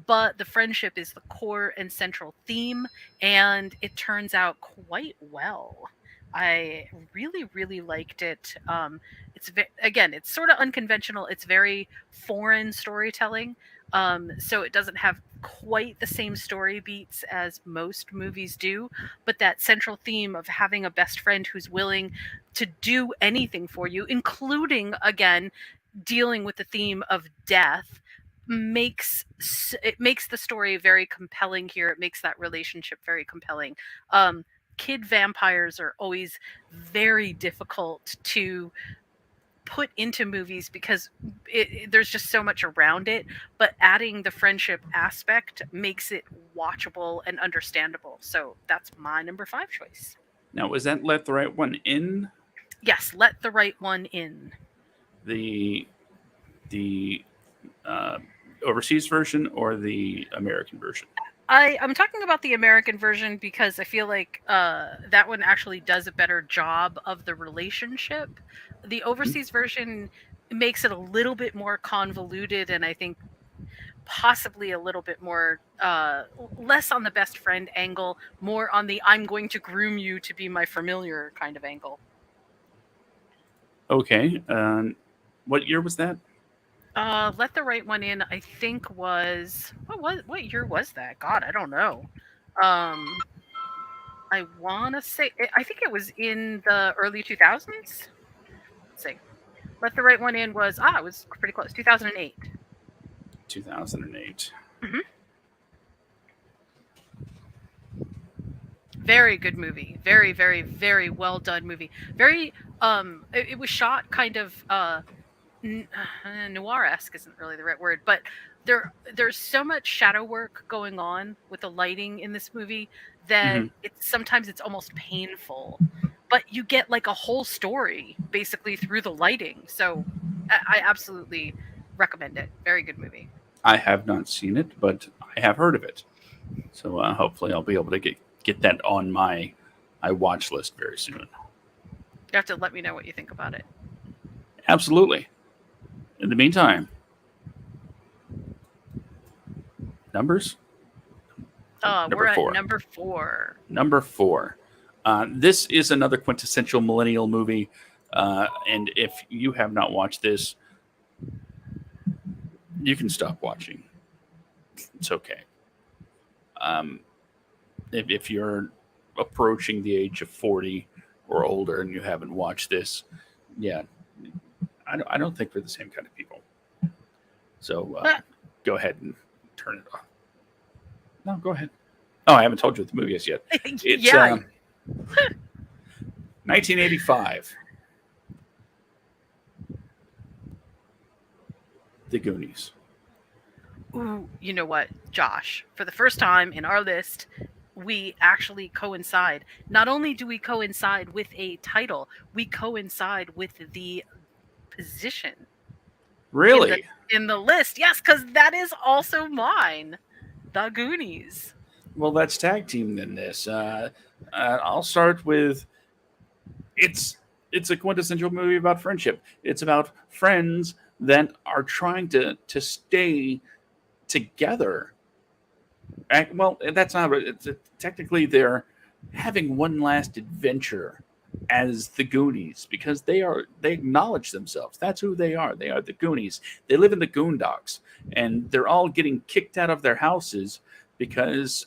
but the friendship is the core and central theme, and it turns out quite well. I really, really liked it. Again, it's sort of unconventional. It's very foreign storytelling, so it doesn't have quite the same story beats as most movies do. But that central theme of having a best friend who's willing to do anything for you, including again dealing with the theme of death, makes the story very compelling here. It makes that relationship very compelling. Kid vampires are always very difficult to put into movies because there's just so much around it, but adding the friendship aspect makes it watchable and understandable. So that's my number 5 choice. Now, was that Let the Right One In? Yes, Let the Right One In. The uh, overseas version or the American version? I'm talking about the American version because I feel like that one actually does a better job of the relationship. The overseas version makes it a little bit more convoluted, and I think possibly a little bit more less on the best friend angle, more on the I'm going to groom you to be my familiar kind of angle. Okay. What year was that? Let the Right One In, I think was what year was that? God, I don't know. Um, I want to say I think it was in the early 2000s. Let's see. Let the Right One In was it was pretty close. 2008. 2008. Mm-hmm. Very good movie. Very, very, very well done movie. Very it was shot kind of noir-esque isn't really the right word, but there's so much shadow work going on with the lighting in this movie that Hmm. sometimes it's almost painful, but you get like a whole story basically through the lighting. So I absolutely recommend it. Very good movie. I have not seen it, but I have heard of it. So hopefully I'll be able to get that on my watch list very soon. You have to let me know what you think about it. Absolutely. In the meantime, numbers. We're Number at 4. number 4. Number 4. This is another quintessential millennial movie, and if you have not watched this, you can stop watching. It's okay. Um, if you're approaching the age of 40 or older and you haven't watched this, yeah, I don't think we're the same kind of people. So go ahead and turn it off. No, go ahead. Oh, I haven't told you what the movie is yet. It's Yeah. 1985. The Goonies. Ooh, you know what, Josh? For the first time in our list, we actually coincide. Not only do we coincide with a title, we coincide with the position in the Really? in the list. Yes, because that is also mine. The Goonies. Well, let's tag team in this. I'll start with it's it's a quintessential movie about friendship. It's about friends that are trying to stay together. Well, that's not. Technically, they're having one last adventure as the Goonies because they acknowledge themselves. That's who they are. They are the Goonies. They live in the Goondocks, and they're all getting kicked out of their houses because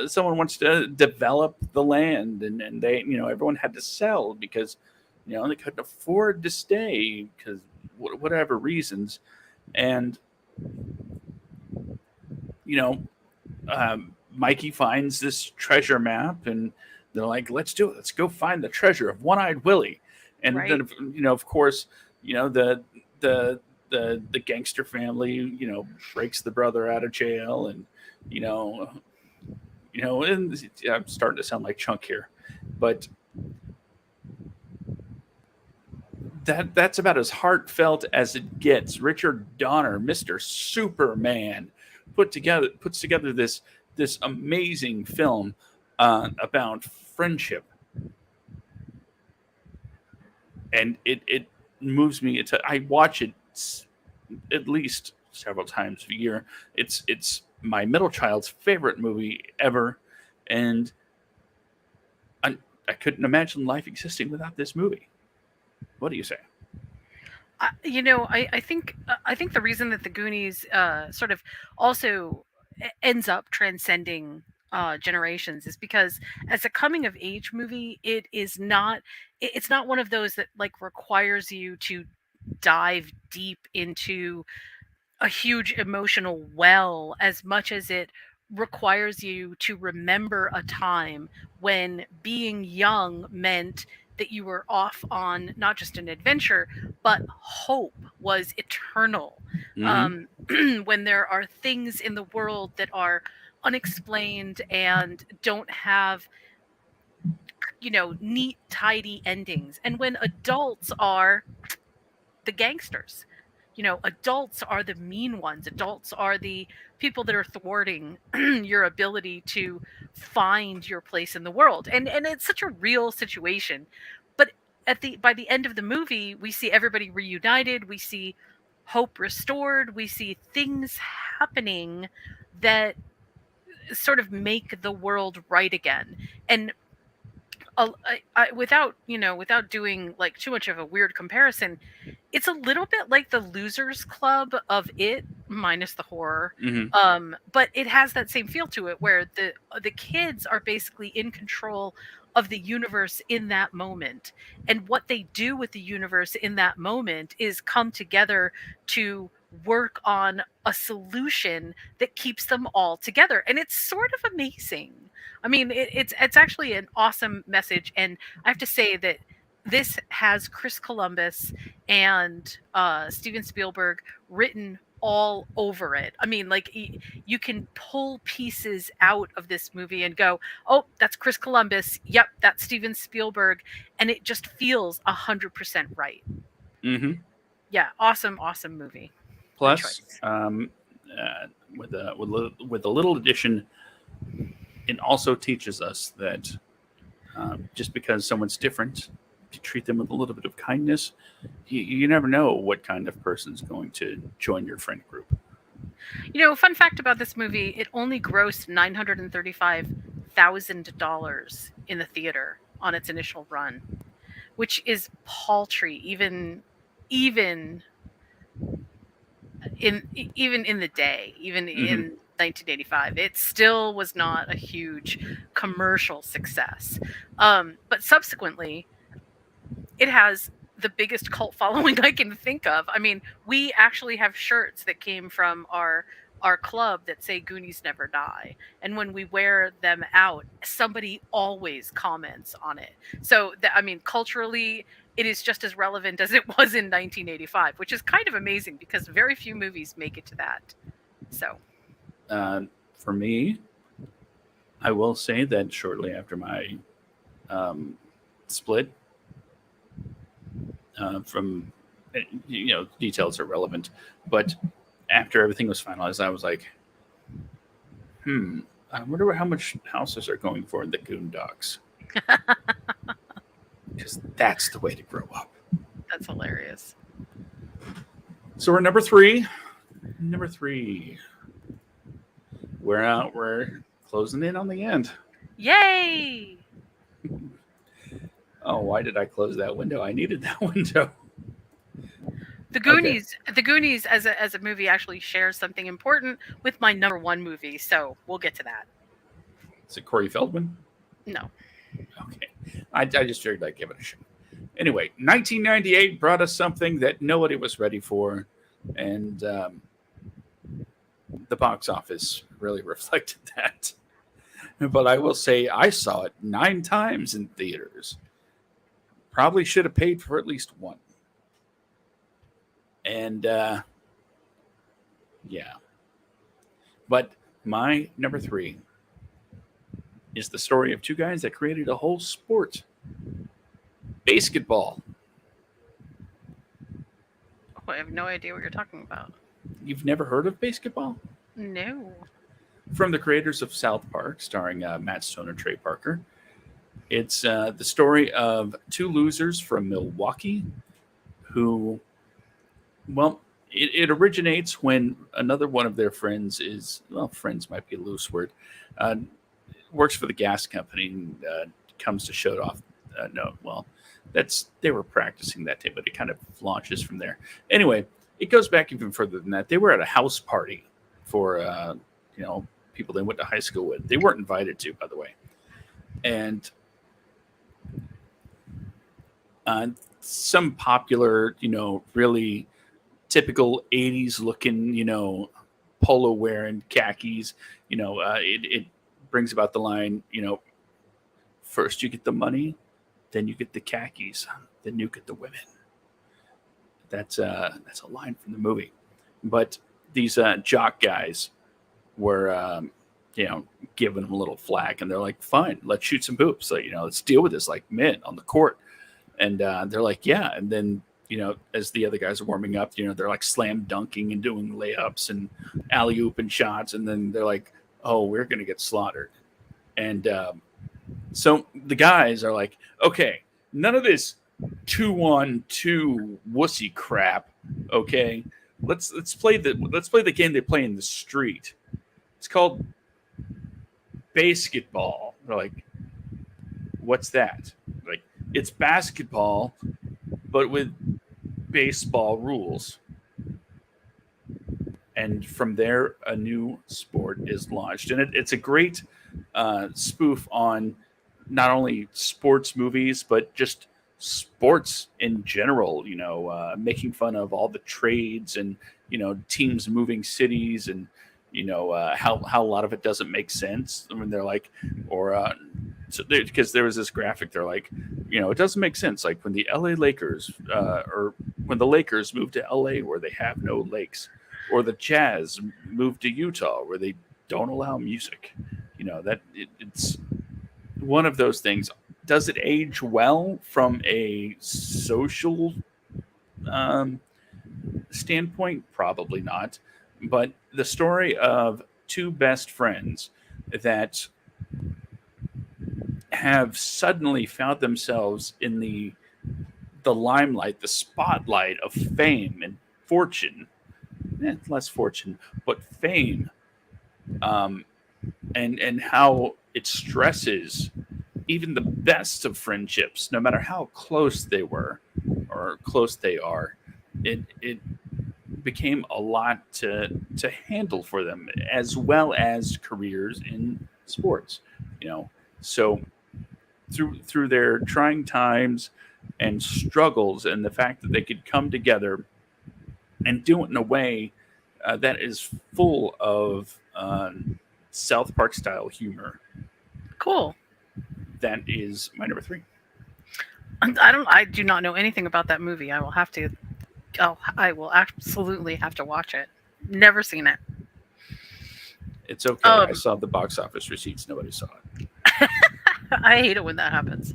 someone wants to develop the land, and they everyone had to sell because they couldn't afford to stay because whatever reasons, and you know Mikey finds this treasure map, and they're like, "Let's do it. Let's go find the treasure of One-Eyed Willie." And Right. then, of course, the gangster family, breaks the brother out of jail, and you know, and I'm starting to sound like Chunk here, but that's about as heartfelt as it gets. Richard Donner, Mr. Superman, puts together this amazing film about friendship, and it moves me. I watch it at least several times a year. It's my middle child's favorite movie ever, and I couldn't imagine life existing without this movie. What do you say? I think the reason that the Goonies sort of also ends up transcending generations is because as a coming of age movie, it's not one of those that like requires you to dive deep into a huge emotional well as much as it requires you to remember a time when being young meant that you were off on not just an adventure, but hope was eternal. Mm-hmm. When there are things in the world that are unexplained and don't have, neat, tidy endings. And when adults are the gangsters. Adults are the mean ones. Adults are the people that are thwarting your ability to find your place in the world. And it's such a real situation. But by the end of the movie, we see everybody reunited, we see hope restored, we see things happening that sort of make the world right again. And without doing like too much of a weird comparison, it's a little bit like the Losers Club of it, minus the horror. Mm-hmm. But it has that same feel to it, where the kids are basically in control of the universe in that moment, and what they do with the universe in that moment is come together to work on a solution that keeps them all together, and it's sort of amazing. I mean, it's actually an awesome message, and I have to say that this has Chris Columbus and Steven Spielberg written all over it. I mean, like you can pull pieces out of this movie and go, "Oh, that's Chris Columbus. Yep, that's Steven Spielberg," and it just feels 100% right. Mm-hmm. Yeah, awesome, awesome movie. Good Plus, choice. with a little addition, it also teaches us that just because someone's different, if you treat them with a little bit of kindness, you never know what kind of person's going to join your friend group. Fun fact about this movie: it only grossed $935,000 in the theater on its initial run, which is paltry, even even in the day, even in 1985. It still was not a huge commercial success. But subsequently, it has the biggest cult following I can think of. I mean, we actually have shirts that came from our club that say Goonies never die. And when we wear them out, somebody always comments on it. So I mean, culturally, it is just as relevant as it was in 1985, which is kind of amazing because very few movies make it to that. So For me, I will say that shortly after my split, from details are relevant, but after everything was finalized, I was like, I wonder how much houses are going for in the Goondocks. Because that's the way to grow up. that's hilarious. So we're number three. Number three. We're closing in on the end. Yay! Oh, why did I close that window? I needed that window. The Goonies as a movie actually shares something important with my number one movie, so we'll get to that. Is it Corey Feldman? No. Okay. I just figured I'd give it a shot. Anyway, 1998 brought us something that nobody was ready for, and the box office really reflected that. But I will say I saw it 9 times in theaters. Probably should have paid for at least one. And yeah. But my number 3 is the story of 2 guys that created a whole sport. Basketball. Oh, I have no idea what you're talking about. You've never heard of basketball? No. From the creators of South Park, starring Matt Stone and Trey Parker. It's the story of 2 losers from Milwaukee who, well, it originates when another one of their friends friends might be a loose word, works for the gas company and comes to show it off. No, well, they were practicing that day, but it kind of launches from there. Anyway, it goes back even further than that. They were at a house party for people they went to high school with. They weren't invited to, by the way, and some popular, really typical 80s looking, polo wearing khakis, it brings about the line, first you get the money, then you get the khakis, then you get the women. That's a line from the movie. But these jock guys were, giving them a little flack, and they're like, fine, let's shoot some hoops. So, let's deal with this like men on the court. And they're like, yeah. And then, as the other guys are warming up, they're like slam dunking and doing layups and alley-oop and shots. And then they're like, oh, we're going to get slaughtered. And so the guys are like, okay, none of this 2-on-2 wussy crap. Okay, let's play the game they play in the street. It's called basketball. They're like, what's that? Like, it's basketball, but with baseball rules. And from there, a new sport is launched. And it's a great spoof on not only sports movies, but just sports in general, making fun of all the trades and, teams moving cities and, how a lot of it doesn't make sense. I mean, they're like, or because there was this graphic, they're like, it doesn't make sense. Like when the LA Lakers or when the Lakers moved to LA where they have no lakes, or the Jazz moved to Utah where they don't allow music. It's one of those things. Does it age well from a social standpoint? Probably not. But the story of two best friends that have suddenly found themselves in the limelight, the spotlight of fame and fortune, less fortune, but fame, and how it stresses even the best of friendships, no matter how close they were or close they are. It became a lot to handle for them, as well as careers in sports. So through their trying times and struggles, and the fact that they could come together and do it in a way that is full of South Park style humor. Cool. That is my number 3. I do not know anything about that movie. I will absolutely have to watch it. Never seen it. It's okay. I saw the box office receipts. Nobody saw it. I hate it when that happens.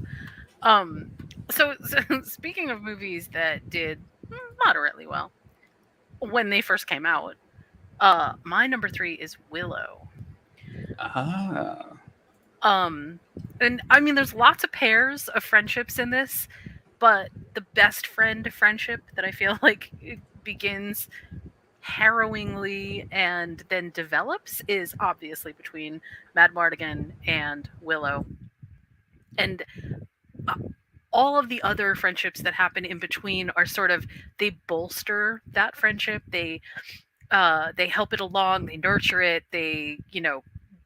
So speaking of movies that did moderately well when they first came out, my number 3 is Willow. And I mean, there's lots of pairs of friendships in this, but the best friend friendship that I feel like it begins harrowingly and then develops is obviously between Madmartigan and Willow. And all of the other friendships that happen in between are sort of, they bolster that friendship. They help it along, they nurture it, they,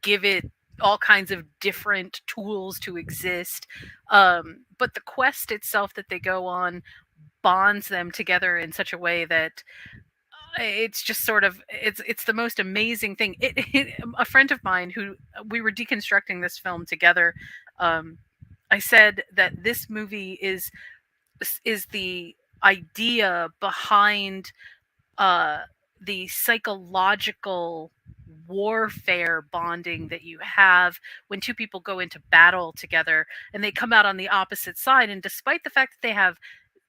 give it all kinds of different tools to exist. But the quest itself that they go on bonds them together in such a way that it's just sort of, it's the most amazing thing. A friend of mine who, we were deconstructing this film together, I said that this movie is the idea behind the psychological warfare bonding that you have when two people go into battle together and they come out on the opposite side, and despite the fact that they have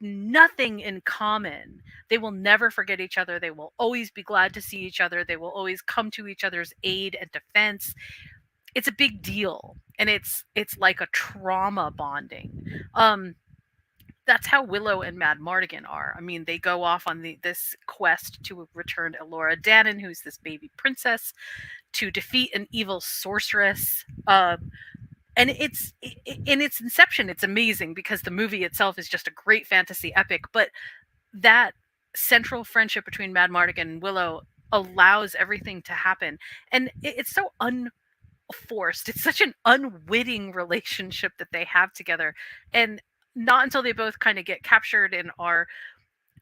nothing in common, they will never forget each other. They will always be glad to see each other. They will always come to each other's aid and defense. It's a big deal, and it's like a trauma bonding. That's how Willow and Madmartigan are. I mean, they go off on this quest to return Elora Danan, who's this baby princess, to defeat an evil sorceress. and in its inception, it's amazing because the movie itself is just a great fantasy epic, but that central friendship between Madmartigan and Willow allows everything to happen, and it's so unforced. It's such an unwitting relationship that they have together, and not until they both kind of get captured and are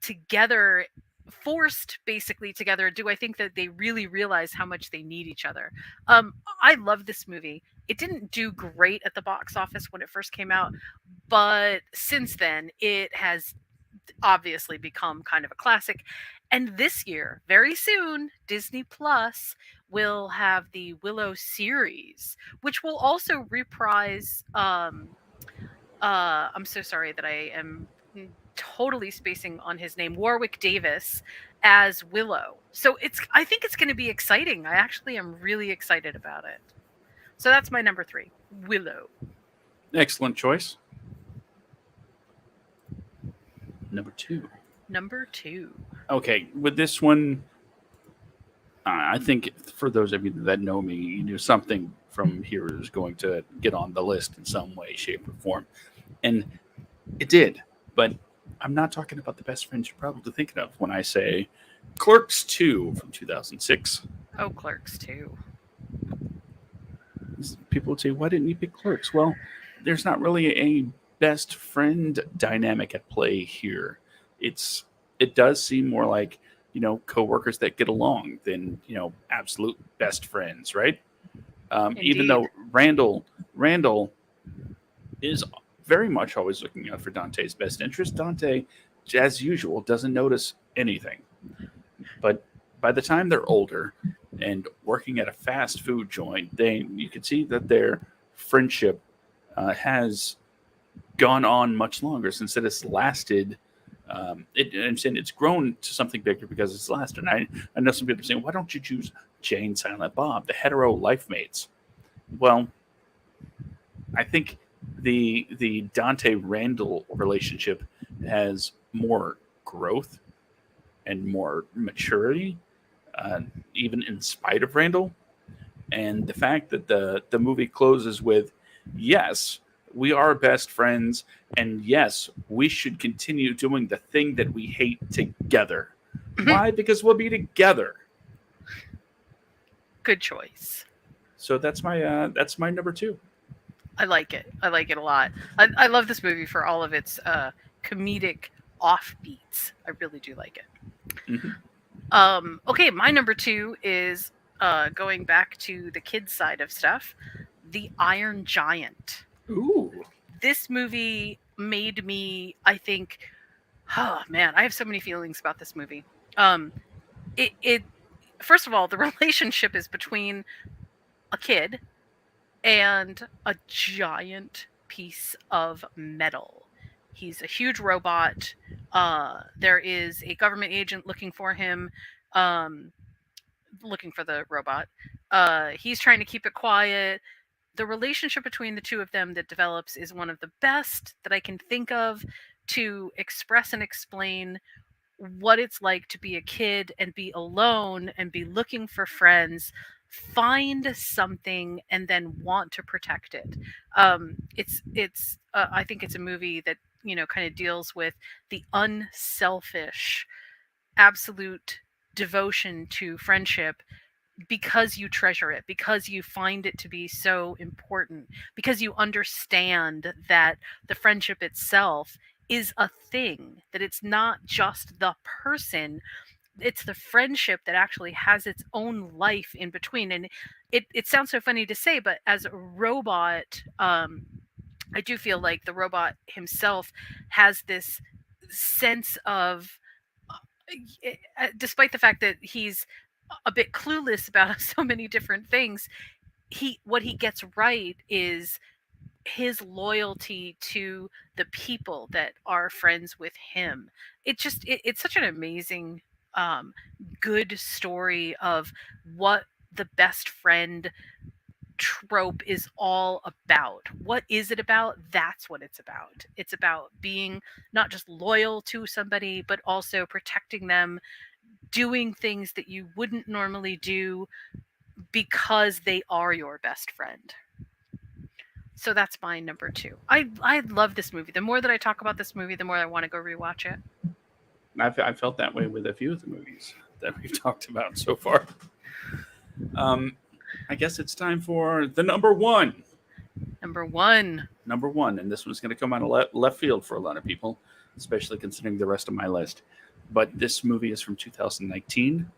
together, forced basically together, do I think that they really realize how much they need each other. I love this movie. It didn't do great at the box office when it first came out, but since then it has obviously become kind of a classic. And this year, very soon, Disney Plus will have the Willow series, which will also reprise. I'm so sorry that I am totally spacing on his name, Warwick Davis as Willow. So I think it's going to be exciting. I actually am really excited about it. So that's my number 3, Willow. Excellent choice. Number 2. Number 2. Okay, with this one, I think for those of you that know me, you knew something from here is going to get on the list in some way, shape, or form. And it did. But I'm not talking about the best friends you're probably thinking of when I say Clerks 2 from 2006. Oh, Clerks 2. People would say, why didn't you pick Clerks? Well, there's not really a best friend dynamic at play here. It does seem more like, coworkers that get along than, absolute best friends, right? Even though Randall is very much always looking out for Dante's best interest, Dante, as usual, doesn't notice anything. But by the time they're older and working at a fast food joint, you can see that their friendship has gone on much longer since it has lasted. I'm saying it's grown to something bigger because it's lasted. And I know some people are saying, why don't you choose Jane, Silent Bob, the hetero life mates? Well, I think the Dante Randall relationship has more growth and more maturity, even in spite of Randall. And the fact that the movie closes with, yes, we are best friends, and yes, we should continue doing the thing that we hate together. Why? Because we'll be together. Good choice. So that's my number 2. I like it. I like it a lot. I love this movie for all of its comedic offbeats. I really do like it. Mm-hmm. Okay, my number 2 is going back to the kids side of stuff, The Iron Giant. Ooh. This movie made me, I think, oh man, I have so many feelings about this movie. It first of all, the relationship is between a kid and a giant piece of metal. He's a huge robot. There is a government agent looking for him, looking for the robot. He's trying to keep it quiet. The relationship between the two of them that develops is one of the best that I can think of to express and explain what it's like to be a kid and be alone and be looking for friends, find something and then want to protect it. It's I think it's a movie that kind of deals with the unselfish absolute devotion to friendship because you treasure it, because you find it to be so important, because you understand that the friendship itself is a thing, that it's not just the person, it's the friendship that actually has its own life in between. And it sounds so funny to say, but as a robot, I do feel like the robot himself has this sense of, despite the fact that he's a bit clueless about so many different things, what he gets right is his loyalty to the people that are friends with him. It's such an amazing good story of what the best friend trope is all about. What is it about? That's what it's about. It's about being not just loyal to somebody, but also protecting them, doing things that you wouldn't normally do because they are your best friend. So that's my number two. I love this movie. The more that I talk about this movie, the more I want to go rewatch it. I felt that way with a few of the movies that we've talked about so far. Um, I guess it's time for the number one. Number one. Number one, and this one's going to come out of left field for a lot of people, especially considering the rest of my list. But this movie is from 2019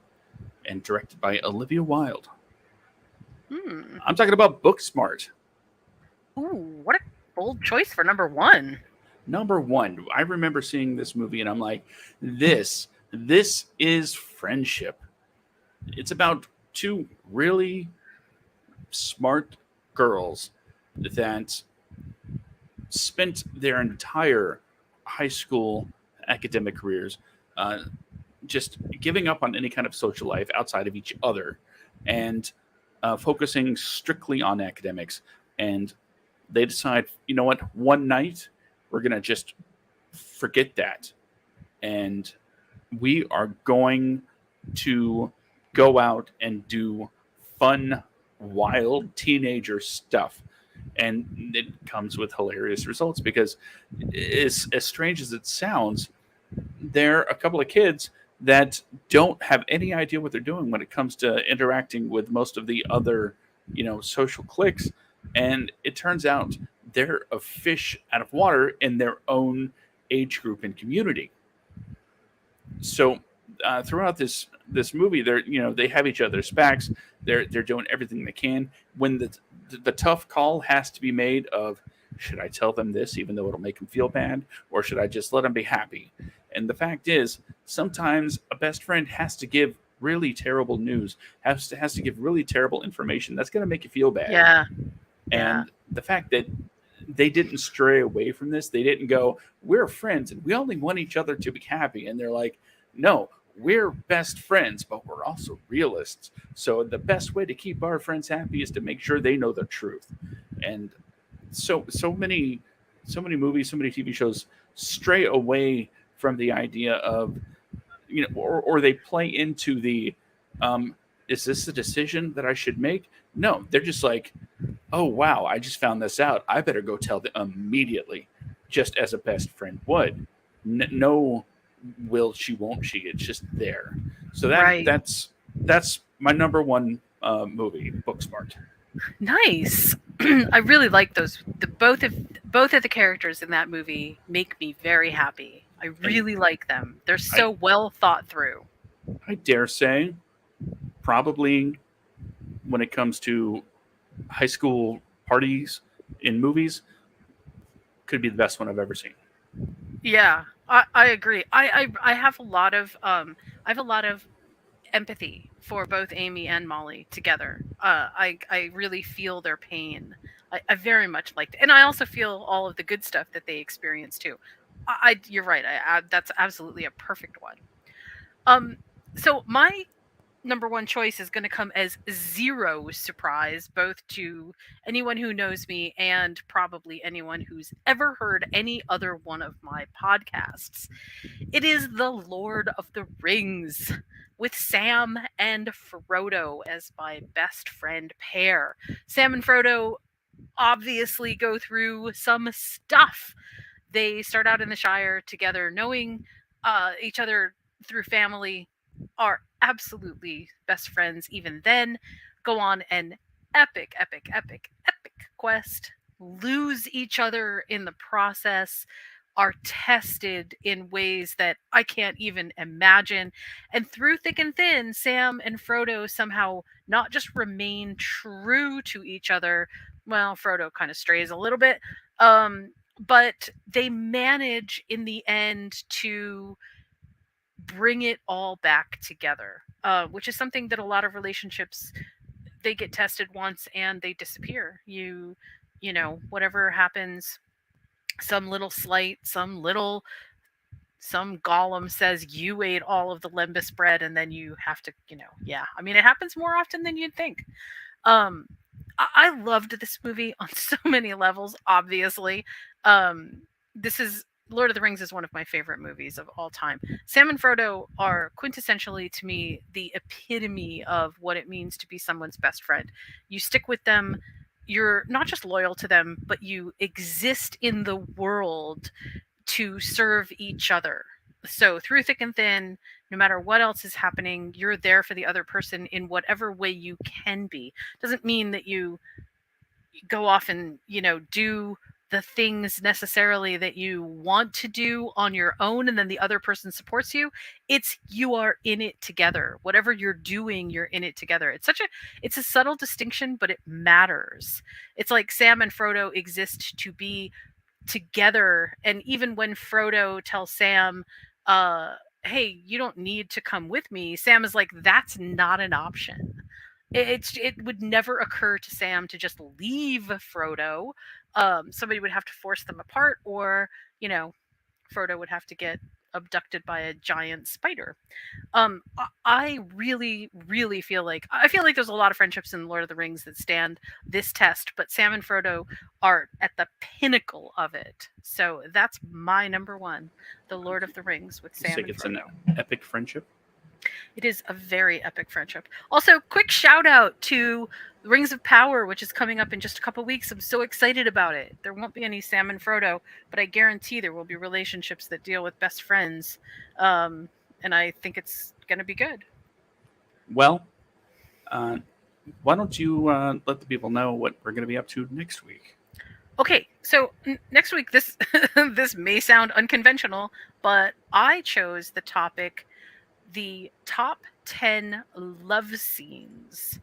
and directed by Olivia Wilde. I'm talking about Booksmart. Ooh, what a bold choice for number one. Number one, I remember seeing this movie and I'm like, this is friendship. It's about two really smart girls that spent their entire high school academic careers just giving up on any kind of social life outside of each other and focusing strictly on academics. And they decide, you know what, one night we're going to just forget that. And we are going to go out and do fun, wild teenager stuff. And it comes with hilarious results because, as strange as it sounds, they're a couple of kids that don't have any idea what they're doing when it comes to interacting with most of the other, social cliques. And it turns out they're a fish out of water in their own age group and community. So throughout this movie, they have each other's backs. They're doing everything they can. When the tough call has to be made of, should I tell them this even though it'll make them feel bad, or should I just let them be happy? And the fact is, sometimes a best friend has to give really terrible news, has to give really terrible information that's going to make you feel bad. Yeah. And the fact that they didn't stray away from this, they didn't go, we're friends and we only want each other to be happy. And they're like, no, we're best friends, but we're also realists. So the best way to keep our friends happy is to make sure they know the truth. And so many movies, so many TV shows stray away from the idea of, or they play into the, is this a decision that I should make? No, they're just like, oh, wow, I just found this out. I better go tell them immediately, just as a best friend would. No, will she, won't she? It's just there. So that's my number one movie, Booksmart. Nice. I really like those. Both of the characters in that movie make me very happy. I really like them. They're so well thought through. I dare say, probably when it comes to high school parties in movies, could be the best one I've ever seen. Yeah, I agree. I have a lot of empathy for both Amy and Molly together. I really feel their pain. I very much liked it, and I also feel all of the good stuff that they experience too. You're right. That's absolutely a perfect one. So my number one choice is going to come as zero surprise, both to anyone who knows me and probably anyone who's ever heard any other one of my podcasts. It is The Lord of the Rings, with Sam and Frodo as my best friend pair. Sam and Frodo obviously go through some stuff. They start out in the Shire together, knowing each other through family, are absolutely best friends even then, go on an epic quest, lose each other in the process, are tested in ways that I can't even imagine. And through thick and thin, Sam and Frodo somehow not just remain true to each other. Well, Frodo kind of strays a little bit, but they manage in the end to bring it all back together, which is something that a lot of relationships, they get tested once and they disappear. Whatever happens, some little slight, some Gollum says you ate all of the lembas bread, and then you have to, it happens more often than you'd think. I loved this movie on so many levels, obviously. Lord of the Rings is one of my favorite movies of all time. Sam and Frodo are quintessentially, to me, the epitome of what it means to be someone's best friend. You stick with them, you're not just loyal to them, but you exist in the world to serve each other. So through thick and thin, no matter what else is happening, you're there for the other person in whatever way you can be. Doesn't mean that you go off and, do the things necessarily that you want to do on your own and then the other person supports you. It's you are in it together. Whatever you're doing, you're in it together. It's a subtle distinction, but it matters. It's like Sam and Frodo exist to be together, and even when Frodo tells Sam, hey, you don't need to come with me, Sam is like, that's not an option. It would never occur to Sam to just leave Frodo. Somebody would have to force them apart, or Frodo would have to get abducted by a giant spider. I really, really feel like there's a lot of friendships in Lord of the Rings that stand this test, but Sam and Frodo are at the pinnacle of it. So that's my number one, the Lord of the Rings with Sam and It's Frodo. an epic friendship. It is a very epic friendship. Also, quick shout out to Rings of Power, which is coming up in just a couple weeks. I'm so excited about it. There won't be any Sam and Frodo, but I guarantee there will be relationships that deal with best friends. And I think it's going to be good. Well, why don't you let the people know what we're going to be up to next week? Okay, so next week, this this may sound unconventional, but I chose the topic, the top 10 love scenes.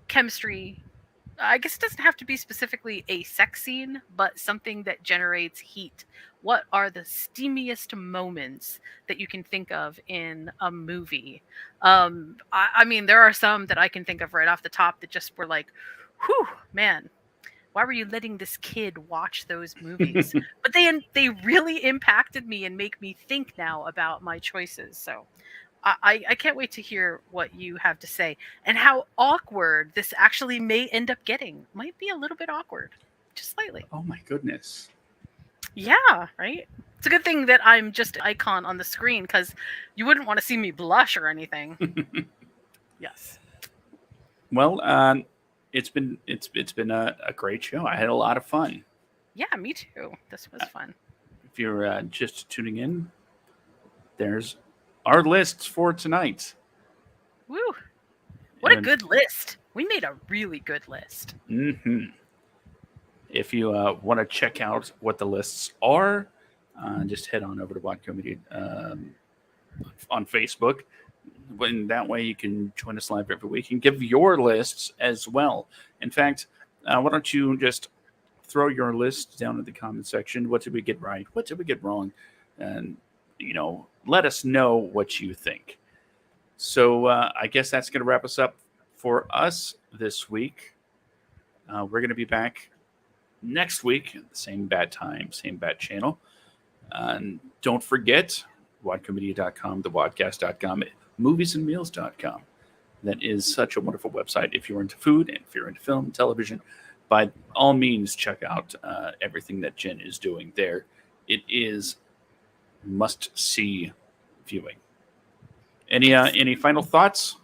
Chemistry. I guess it doesn't have to be specifically a sex scene, but something that generates heat. What are the steamiest moments that you can think of in a movie? I mean, there are some that I can think of right off the top that just were like, whew, man, why were you letting this kid watch those movies? But they really impacted me and make me think now about my choices. So I can't wait to hear what you have to say and how awkward this actually may end up getting. Might be a little bit awkward, just slightly. Oh my goodness. Yeah, right? It's a good thing that I'm just an icon on the screen, because you wouldn't want to see me blush or anything. Yes. Well, it's been a great show. I had a lot of fun. Yeah, me too. This was fun. If you're just tuning in, there's our lists for tonight. Woo! What a good list. We made a really good list. Mm-hmm. If you want to check out what the lists are, just head on over to Wadco Media on Facebook. And that way you can join us live every week and give your lists as well. In fact, why don't you just throw your list down in the comment section? What did we get right? What did we get wrong? And let us know what you think. So I guess that's going to wrap us up for us this week. We're going to be back next week at the same bad time, same bad channel. And don't forget, wadcomedia.com, thewadcast.com, moviesandmeals.com. That is such a wonderful website. If you're into food and if you're into film and television, by all means, check out everything that Jen is doing there. It is must-see viewing. Any final thoughts?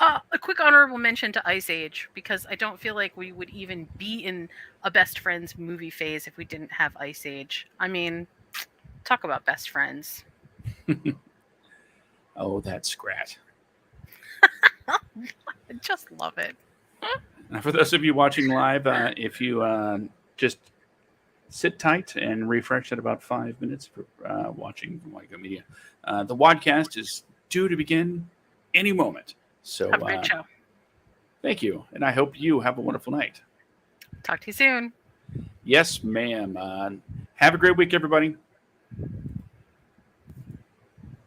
A quick honorable mention to Ice Age, because I don't feel like we would even be in a best friends movie phase if we didn't have Ice Age. I mean, talk about best friends. Oh, that Scrat. I just love it. Now, for those of you watching live, if you just sit tight and refresh at about 5 minutes for watching Wadco Media, the Wadcast is due to begin any moment. So have a great show. Thank you, and I hope you have a wonderful night. Talk to you soon. Yes, ma'am. Have a great week, everybody.